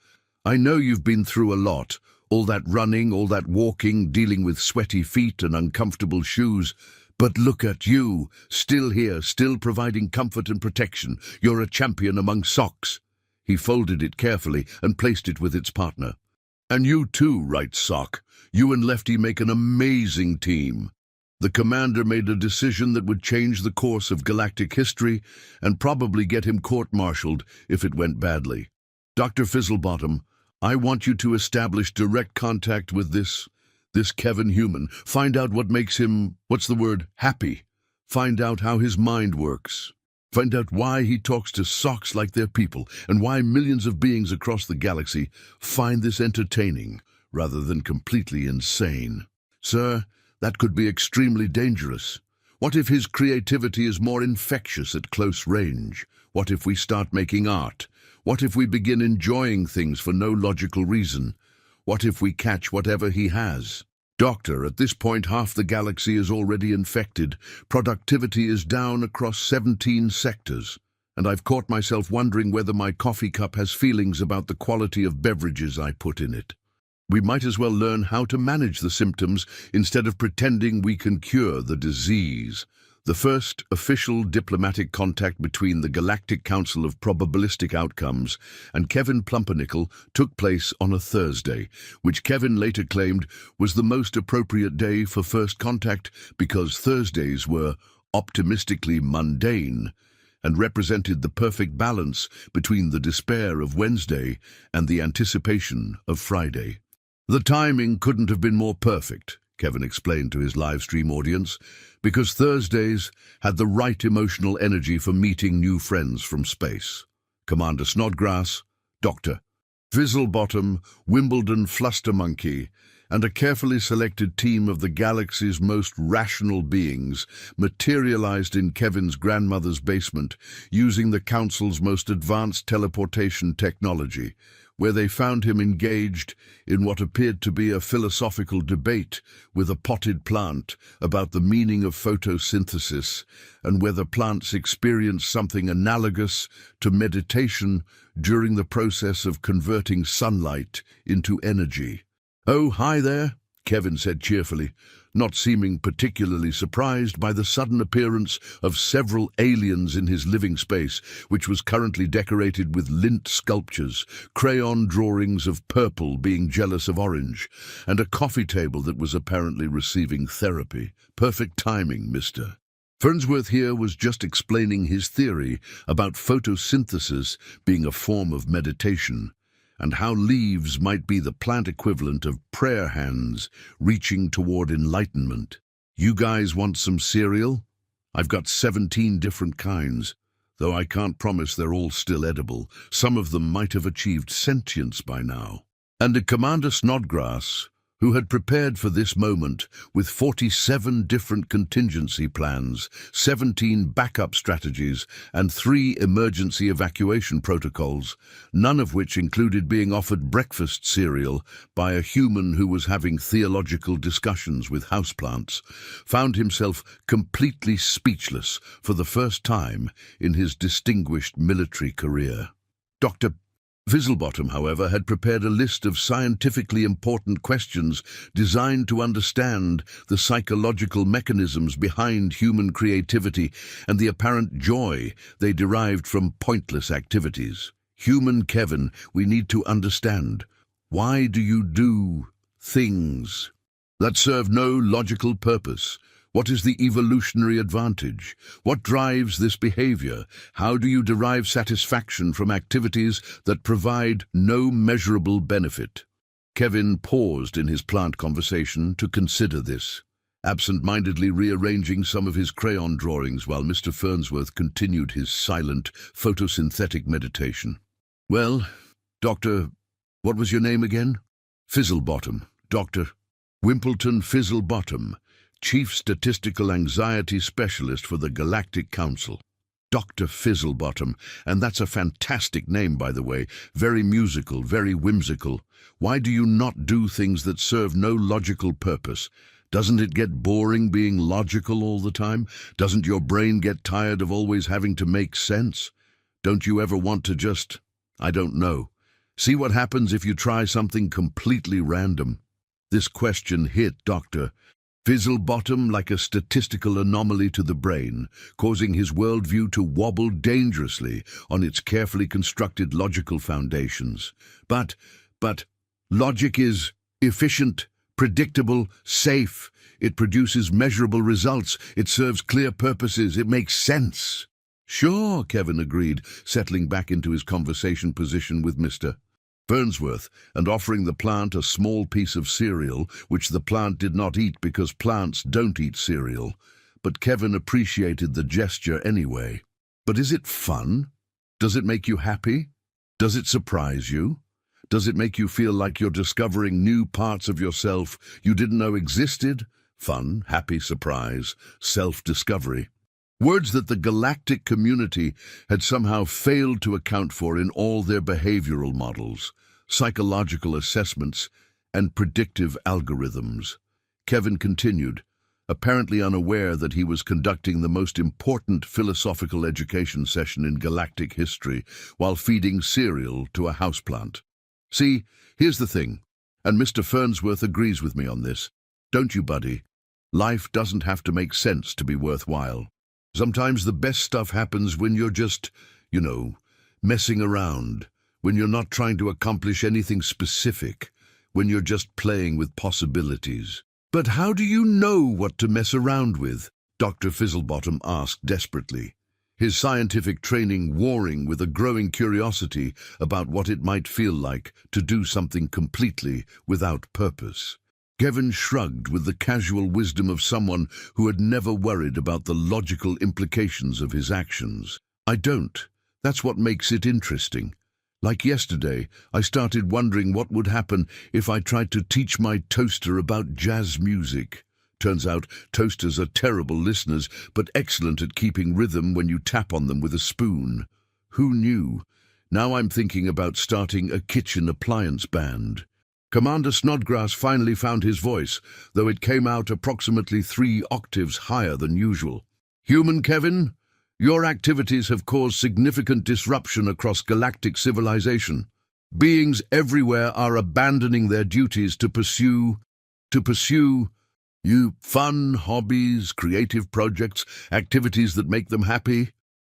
"I know you've been through a lot, All that running, all that walking, dealing with sweaty feet and uncomfortable shoes. But look at you, still here, still providing comfort and protection. You're a champion among socks." He folded it carefully and placed it with its partner. "And you too, Right Sock. You and Lefty make an amazing team." The commander made a decision that would change the course of galactic history and probably get him court-martialed if it went badly. "Dr. Fizzlebottom, I want you to establish direct contact with this Kevin human. Find out what makes him, happy. Find out how his mind works. Find out why he talks to socks like they're people, and why millions of beings across the galaxy find this entertaining rather than completely insane. Sir, that could be extremely dangerous. What if his creativity is more infectious at close range? What if we start making art? What if we begin enjoying things for no logical reason? What if we catch whatever he has? Doctor, at this point half the galaxy is already infected. Productivity is down across 17 sectors. And I've caught myself wondering whether my coffee cup has feelings about the quality of beverages I put in it. We might as well learn how to manage the symptoms instead of pretending we can cure the disease. The first official diplomatic contact between the Galactic Council of Probabilistic Outcomes and Kevin Plumpernickel took place on a Thursday, which Kevin later claimed was the most appropriate day for first contact because Thursdays were optimistically mundane and represented the perfect balance between the despair of Wednesday and the anticipation of Friday. "The timing couldn't have been more perfect," Kevin explained to his live stream audience, because Thursdays had the right emotional energy for meeting new friends from space. Commander Snodgrass, Dr. Fizzlebottom, Wimbledon Flustermonkey, and a carefully selected team of the galaxy's most rational beings materialized in Kevin's grandmother's basement using the Council's most advanced teleportation technology, where they found him engaged in what appeared to be a philosophical debate with a potted plant about the meaning of photosynthesis and whether plants experience something analogous to meditation during the process of converting sunlight into energy. "Oh, hi there," Kevin said cheerfully, not seeming particularly surprised by the sudden appearance of several aliens in his living space, which was currently decorated with lint sculptures, crayon drawings of purple being jealous of orange, and a coffee table that was apparently receiving therapy. "Perfect timing, mister." Farnsworth here was just explaining his theory about photosynthesis being a form of meditation, and how leaves might be the plant equivalent of prayer hands reaching toward enlightenment. "You guys want some cereal? I've got 17 different kinds, though I can't promise they're all still edible. Some of them might have achieved sentience by now." And Commander Snodgrass, who had prepared for this moment with 47 different contingency plans, 17 backup strategies, and 3 emergency evacuation protocols, none of which included being offered breakfast cereal by a human who was having theological discussions with houseplants, found himself completely speechless for the first time in his distinguished military career. Dr. Fizzlebottom, however, had prepared a list of scientifically important questions designed to understand the psychological mechanisms behind human creativity and the apparent joy they derived from pointless activities. "Human Kevin, we need to understand. Why do you do things that serve no logical purpose? What is the evolutionary advantage? What drives this behavior? How do you derive satisfaction from activities that provide no measurable benefit?" Kevin paused in his plant conversation to consider this, absent-mindedly rearranging some of his crayon drawings while Mr. Farnsworth continued his silent, photosynthetic meditation. "Well, Dr. What was your name again?" "Fizzlebottom. Dr. Wimbledon Fizzlebottom, Chief Statistical Anxiety Specialist for the Galactic Council." Dr. Fizzlebottom, and that's a fantastic name, by the way. Very musical, very whimsical. Why do you not do things that serve no logical purpose? Doesn't it get boring being logical all the time? Doesn't your brain get tired of always having to make sense? Don't you ever want to just, I don't know, See what happens if you try something completely random. This question hit Dr. Fizzlebottom like a statistical anomaly to the brain, causing his worldview to wobble dangerously on its carefully constructed logical foundations. But logic is efficient, predictable, safe. It produces measurable results. It serves clear purposes. It makes sense. Sure, Kevin agreed, settling back into his conversation position with Mr. Farnsworth and offering the plant a small piece of cereal, which the plant did not eat because plants don't eat cereal. But Kevin appreciated the gesture anyway. But is it fun? Does it make you happy? Does it surprise you? Does it make you feel like you're discovering new parts of yourself you didn't know existed? Fun, happy, surprise, self-discovery. Words that the galactic community had somehow failed to account for in all their behavioral models, psychological assessments, and predictive algorithms. Kevin continued, apparently unaware that he was conducting the most important philosophical education session in galactic history while feeding cereal to a houseplant. See, here's the thing, and Mr. Farnsworth agrees with me on this. Don't you, buddy? Life doesn't have to make sense to be worthwhile. Sometimes the best stuff happens when you're just, messing around, when you're not trying to accomplish anything specific, when you're just playing with possibilities. But how do you know what to mess around with? Dr. Fizzlebottom asked desperately, his scientific training warring with a growing curiosity about what it might feel like to do something completely without purpose. Kevin shrugged with the casual wisdom of someone who had never worried about the logical implications of his actions. I don't. That's what makes it interesting. Like yesterday, I started wondering what would happen if I tried to teach my toaster about jazz music. Turns out toasters are terrible listeners, but excellent at keeping rhythm when you tap on them with a spoon. Who knew? Now I'm thinking about starting a kitchen appliance band. Commander Snodgrass finally found his voice, though it came out approximately 3 octaves higher than usual. Human Kevin, your activities have caused significant disruption across galactic civilization. Beings everywhere are abandoning their duties to pursue fun, hobbies, creative projects, activities that make them happy.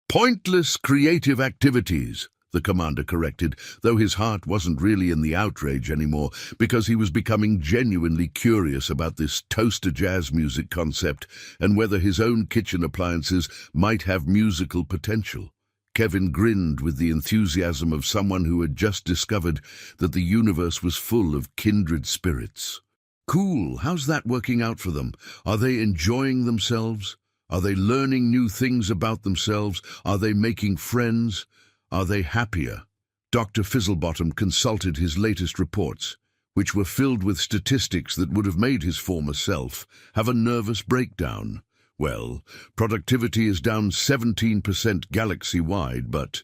Pointless creative activities, the commander corrected, though his heart wasn't really in the outrage anymore, because he was becoming genuinely curious about this toaster jazz music concept and whether his own kitchen appliances might have musical potential. Kevin grinned with the enthusiasm of someone who had just discovered that the universe was full of kindred spirits. Cool, how's that working out for them? Are they enjoying themselves? Are they learning new things about themselves? Are they making friends? Are they happier? Dr. Fizzlebottom consulted his latest reports, which were filled with statistics that would have made his former self have a nervous breakdown. Well, productivity is down 17% galaxy-wide, but...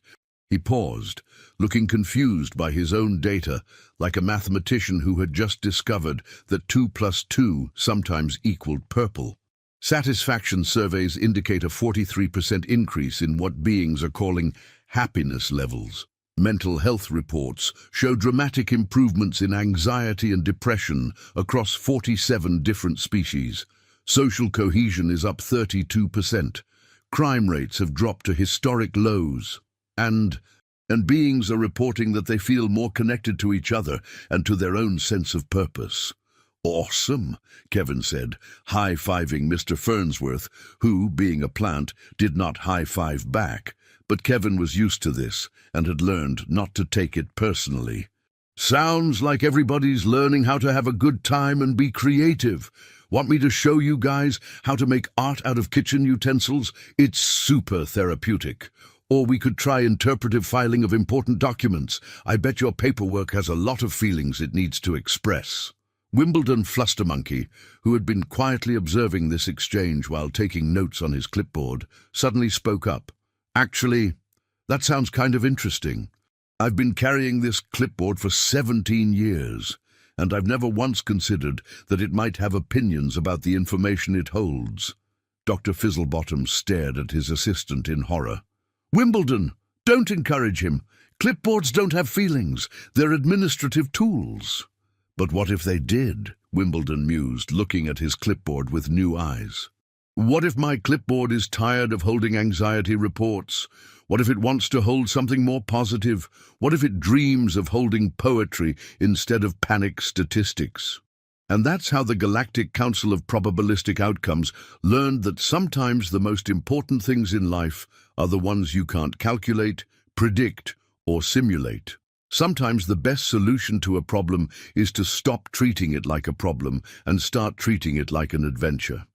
He paused, looking confused by his own data, like a mathematician who had just discovered that 2 plus 2 sometimes equaled purple. Satisfaction surveys indicate a 43% increase in what beings are calling happiness levels. Mental health reports show dramatic improvements in anxiety and depression across 47 different species. Social cohesion is up 32%. Crime rates have dropped to historic lows. And beings are reporting that they feel more connected to each other and to their own sense of purpose. Awesome, Kevin said, high-fiving Mr. Farnsworth, who, being a plant, did not high-five back. But Kevin was used to this and had learned not to take it personally. Sounds like everybody's learning how to have a good time and be creative. Want me to show you guys how to make art out of kitchen utensils? It's super therapeutic. Or we could try interpretive filing of important documents. I bet your paperwork has a lot of feelings it needs to express. Wimbledon Flustermonkey, who had been quietly observing this exchange while taking notes on his clipboard, suddenly spoke up. Actually, that sounds kind of interesting. I've been carrying this clipboard for 17 years, and I've never once considered that it might have opinions about the information it holds. Dr. Fizzlebottom stared at his assistant in horror. Wimbledon, don't encourage him. Clipboards don't have feelings. They're administrative tools. But what if they did? Wimbledon mused, looking at his clipboard with new eyes. What if my clipboard is tired of holding anxiety reports? What if it wants to hold something more positive? What if it dreams of holding poetry instead of panic statistics? And that's how the Galactic Council of Probabilistic Outcomes learned that sometimes the most important things in life are the ones you can't calculate, predict, or simulate. Sometimes the best solution to a problem is to stop treating it like a problem and start treating it like an adventure.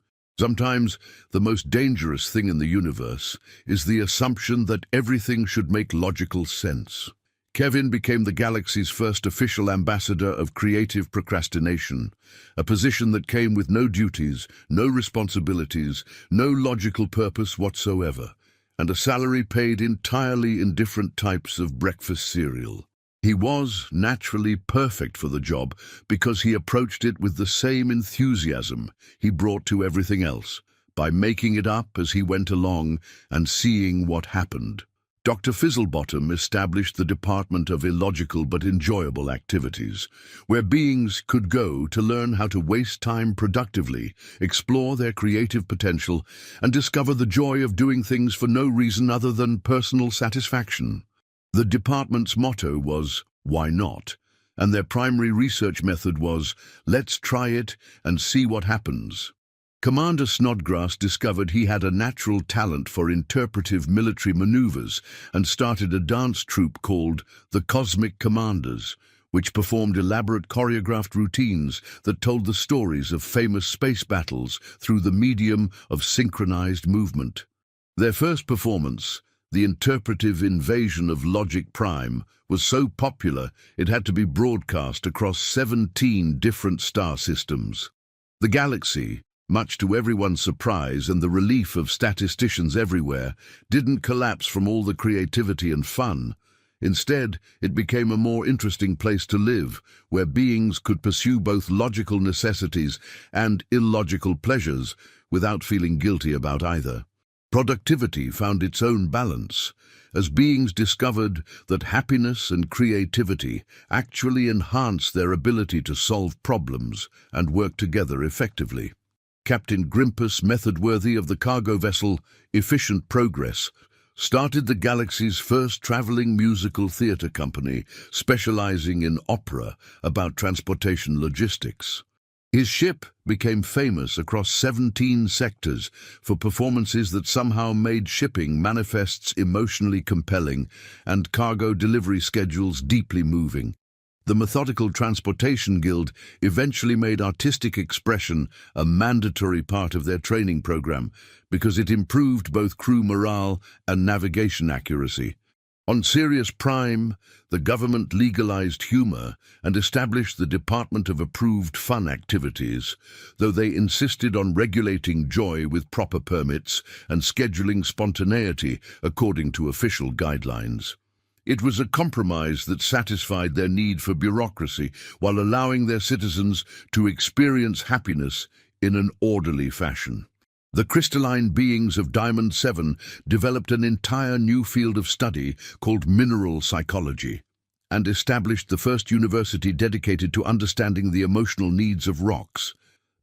Sometimes the most dangerous thing in the universe is the assumption that everything should make logical sense. Kevin became the galaxy's first official ambassador of creative procrastination, a position that came with no duties, no responsibilities, no logical purpose whatsoever, and a salary paid entirely in different types of breakfast cereal. He was naturally perfect for the job because he approached it with the same enthusiasm he brought to everything else, by making it up as he went along and seeing what happened. Dr. Fizzlebottom established the Department of Illogical but Enjoyable Activities, where beings could go to learn how to waste time productively, explore their creative potential, and discover the joy of doing things for no reason other than personal satisfaction. The department's motto was, "Why not?" and their primary research method was, "Let's try it and see what happens." Commander Snodgrass discovered he had a natural talent for interpretive military maneuvers and started a dance troupe called the Cosmic Commanders, which performed elaborate choreographed routines that told the stories of famous space battles through the medium of synchronized movement. Their first performance, The Interpretive Invasion of Logic Prime, was so popular it had to be broadcast across 17 different star systems. The galaxy, much to everyone's surprise and the relief of statisticians everywhere, didn't collapse from all the creativity and fun. Instead, it became a more interesting place to live, where beings could pursue both logical necessities and illogical pleasures without feeling guilty about either. Productivity found its own balance, as beings discovered that happiness and creativity actually enhance their ability to solve problems and work together effectively. Captain Grimpus, method-worthy of the cargo vessel Efficient Progress, started the galaxy's first traveling musical theater company, specializing in opera about transportation logistics. His ship became famous across 17 sectors for performances that somehow made shipping manifests emotionally compelling and cargo delivery schedules deeply moving. The Methodical Transportation Guild eventually made artistic expression a mandatory part of their training program because it improved both crew morale and navigation accuracy. On Sirius Prime, the government legalized humor and established the Department of Approved Fun Activities, though they insisted on regulating joy with proper permits and scheduling spontaneity according to official guidelines. It was a compromise that satisfied their need for bureaucracy while allowing their citizens to experience happiness in an orderly fashion. The crystalline beings of Diamond 7 developed an entire new field of study called mineral psychology and established the first university dedicated to understanding the emotional needs of rocks.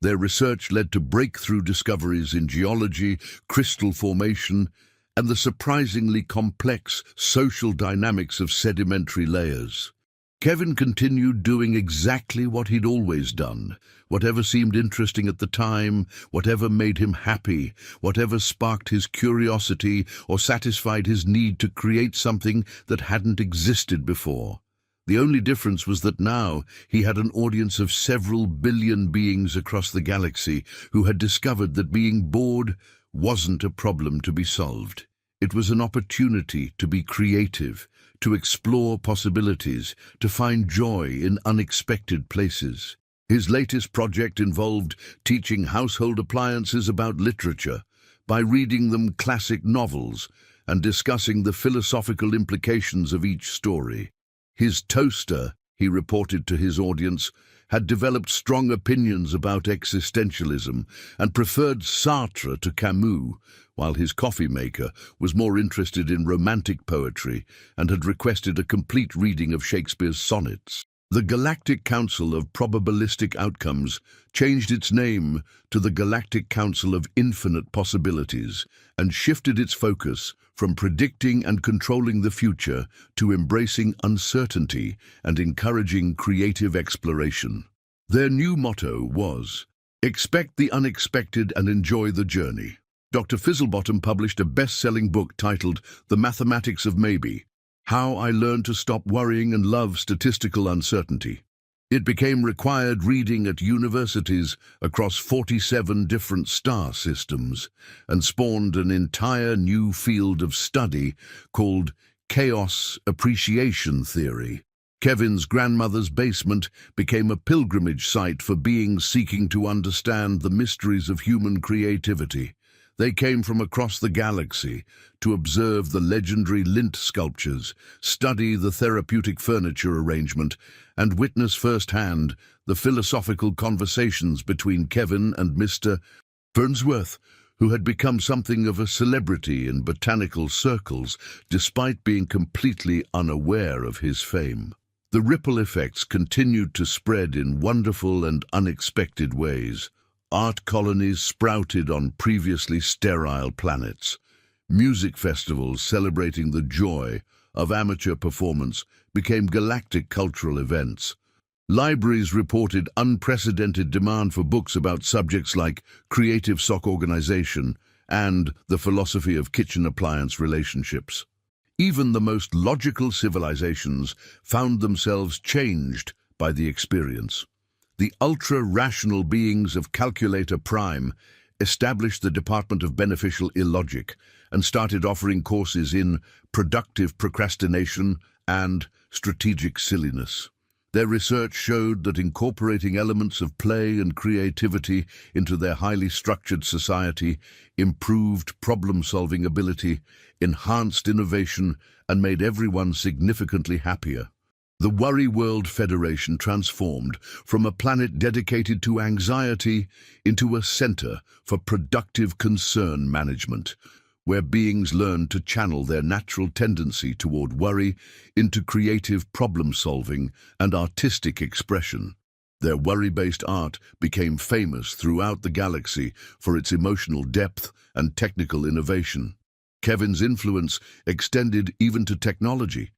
Their research led to breakthrough discoveries in geology, crystal formation, and the surprisingly complex social dynamics of sedimentary layers. Kevin continued doing exactly what he'd always done, whatever seemed interesting at the time, whatever made him happy, whatever sparked his curiosity or satisfied his need to create something that hadn't existed before. The only difference was that now he had an audience of several billion beings across the galaxy who had discovered that being bored wasn't a problem to be solved. It was an opportunity to be creative, to explore possibilities, to find joy in unexpected places. His latest project involved teaching household appliances about literature by reading them classic novels and discussing the philosophical implications of each story. His toaster, he reported to his audience, had developed strong opinions about existentialism and preferred Sartre to Camus, while his coffee maker was more interested in romantic poetry and had requested a complete reading of Shakespeare's sonnets. The Galactic Council of Probabilistic Outcomes changed its name to the Galactic Council of Infinite Possibilities and shifted its focus from predicting and controlling the future to embracing uncertainty and encouraging creative exploration. Their new motto was, "Expect the unexpected and enjoy the journey." Dr. Fizzlebottom published a best-selling book titled The Mathematics of Maybe: How I Learned to Stop Worrying and Love Statistical Uncertainty. It became required reading at universities across 47 different star systems and spawned an entire new field of study called chaos appreciation theory. Kevin's grandmother's basement became a pilgrimage site for beings seeking to understand the mysteries of human creativity. They came from across the galaxy to observe the legendary lint sculptures, study the therapeutic furniture arrangement, and witness firsthand the philosophical conversations between Kevin and Mr. Farnsworth, who had become something of a celebrity in botanical circles despite being completely unaware of his fame. The ripple effects continued to spread in wonderful and unexpected ways. Art colonies sprouted on previously sterile planets. Music festivals celebrating the joy of amateur performance became galactic cultural events. Libraries reported unprecedented demand for books about subjects like creative sock organization and the philosophy of kitchen appliance relationships. Even the most logical civilizations found themselves changed by the experience. The ultra-rational beings of Calculator Prime established the Department of Beneficial Illogic and started offering courses in productive procrastination and strategic silliness. Their research showed that incorporating elements of play and creativity into their highly structured society improved problem-solving ability, enhanced innovation, and made everyone significantly happier. The Worry World Federation transformed from a planet dedicated to anxiety into a center for productive concern management, where beings learned to channel their natural tendency toward worry into creative problem-solving and artistic expression. Their worry-based art became famous throughout the galaxy for its emotional depth and technical innovation. Kevin's influence extended even to technology.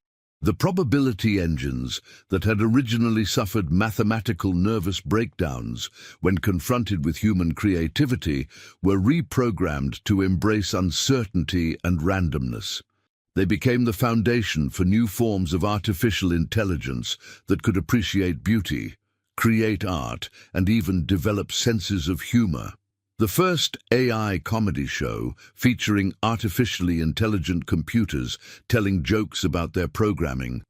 The probability engines that had originally suffered mathematical nervous breakdowns when confronted with human creativity were reprogrammed to embrace uncertainty and randomness. They became the foundation for new forms of artificial intelligence that could appreciate beauty, create art, and even develop senses of humor. The first AI comedy show, featuring artificially intelligent computers telling jokes about their programming,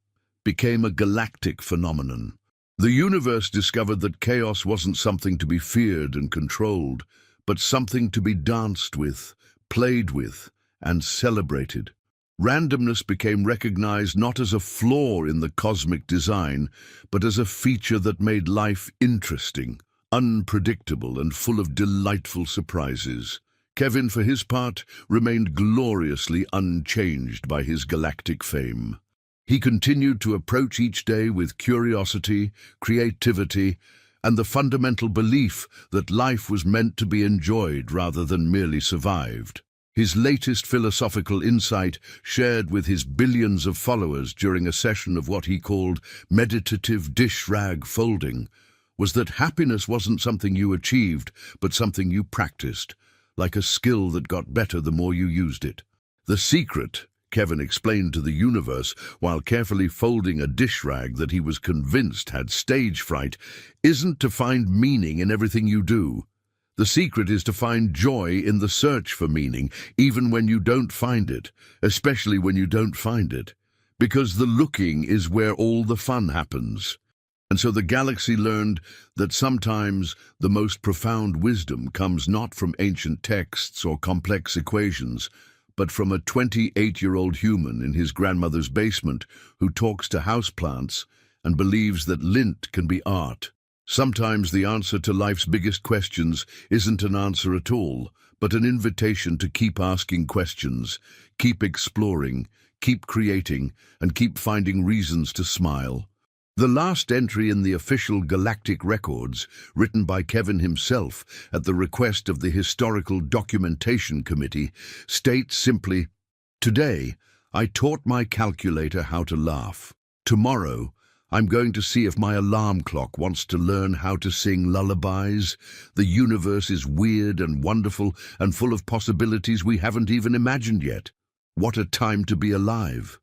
became a galactic phenomenon. The universe discovered that chaos wasn't something to be feared and controlled, but something to be danced with, played with, and celebrated. Randomness became recognized not as a flaw in the cosmic design, but as a feature that made life interesting, unpredictable, and full of delightful surprises. Kevin, for his part, remained gloriously unchanged by his galactic fame. He continued to approach each day with curiosity, creativity, and the fundamental belief that life was meant to be enjoyed rather than merely survived. His latest philosophical insight, shared with his billions of followers during a session of what he called meditative dish rag folding, was that happiness wasn't something you achieved, but something you practiced, like a skill that got better the more you used it. The secret, Kevin explained to the universe while carefully folding a dish rag that he was convinced had stage fright, isn't to find meaning in everything you do. The secret is to find joy in the search for meaning, even when you don't find it, especially when you don't find it, because the looking is where all the fun happens. And so the galaxy learned that sometimes the most profound wisdom comes not from ancient texts or complex equations, but from a 28-year-old human in his grandmother's basement who talks to houseplants and believes that lint can be art. Sometimes the answer to life's biggest questions isn't an answer at all, but an invitation to keep asking questions, keep exploring, keep creating, and keep finding reasons to smile. The last entry in the official galactic records, written by Kevin himself at the request of the Historical Documentation Committee, states simply, "Today, I taught my calculator how to laugh. Tomorrow, I'm going to see if my alarm clock wants to learn how to sing lullabies. The universe is weird and wonderful and full of possibilities we haven't even imagined yet. What a time to be alive."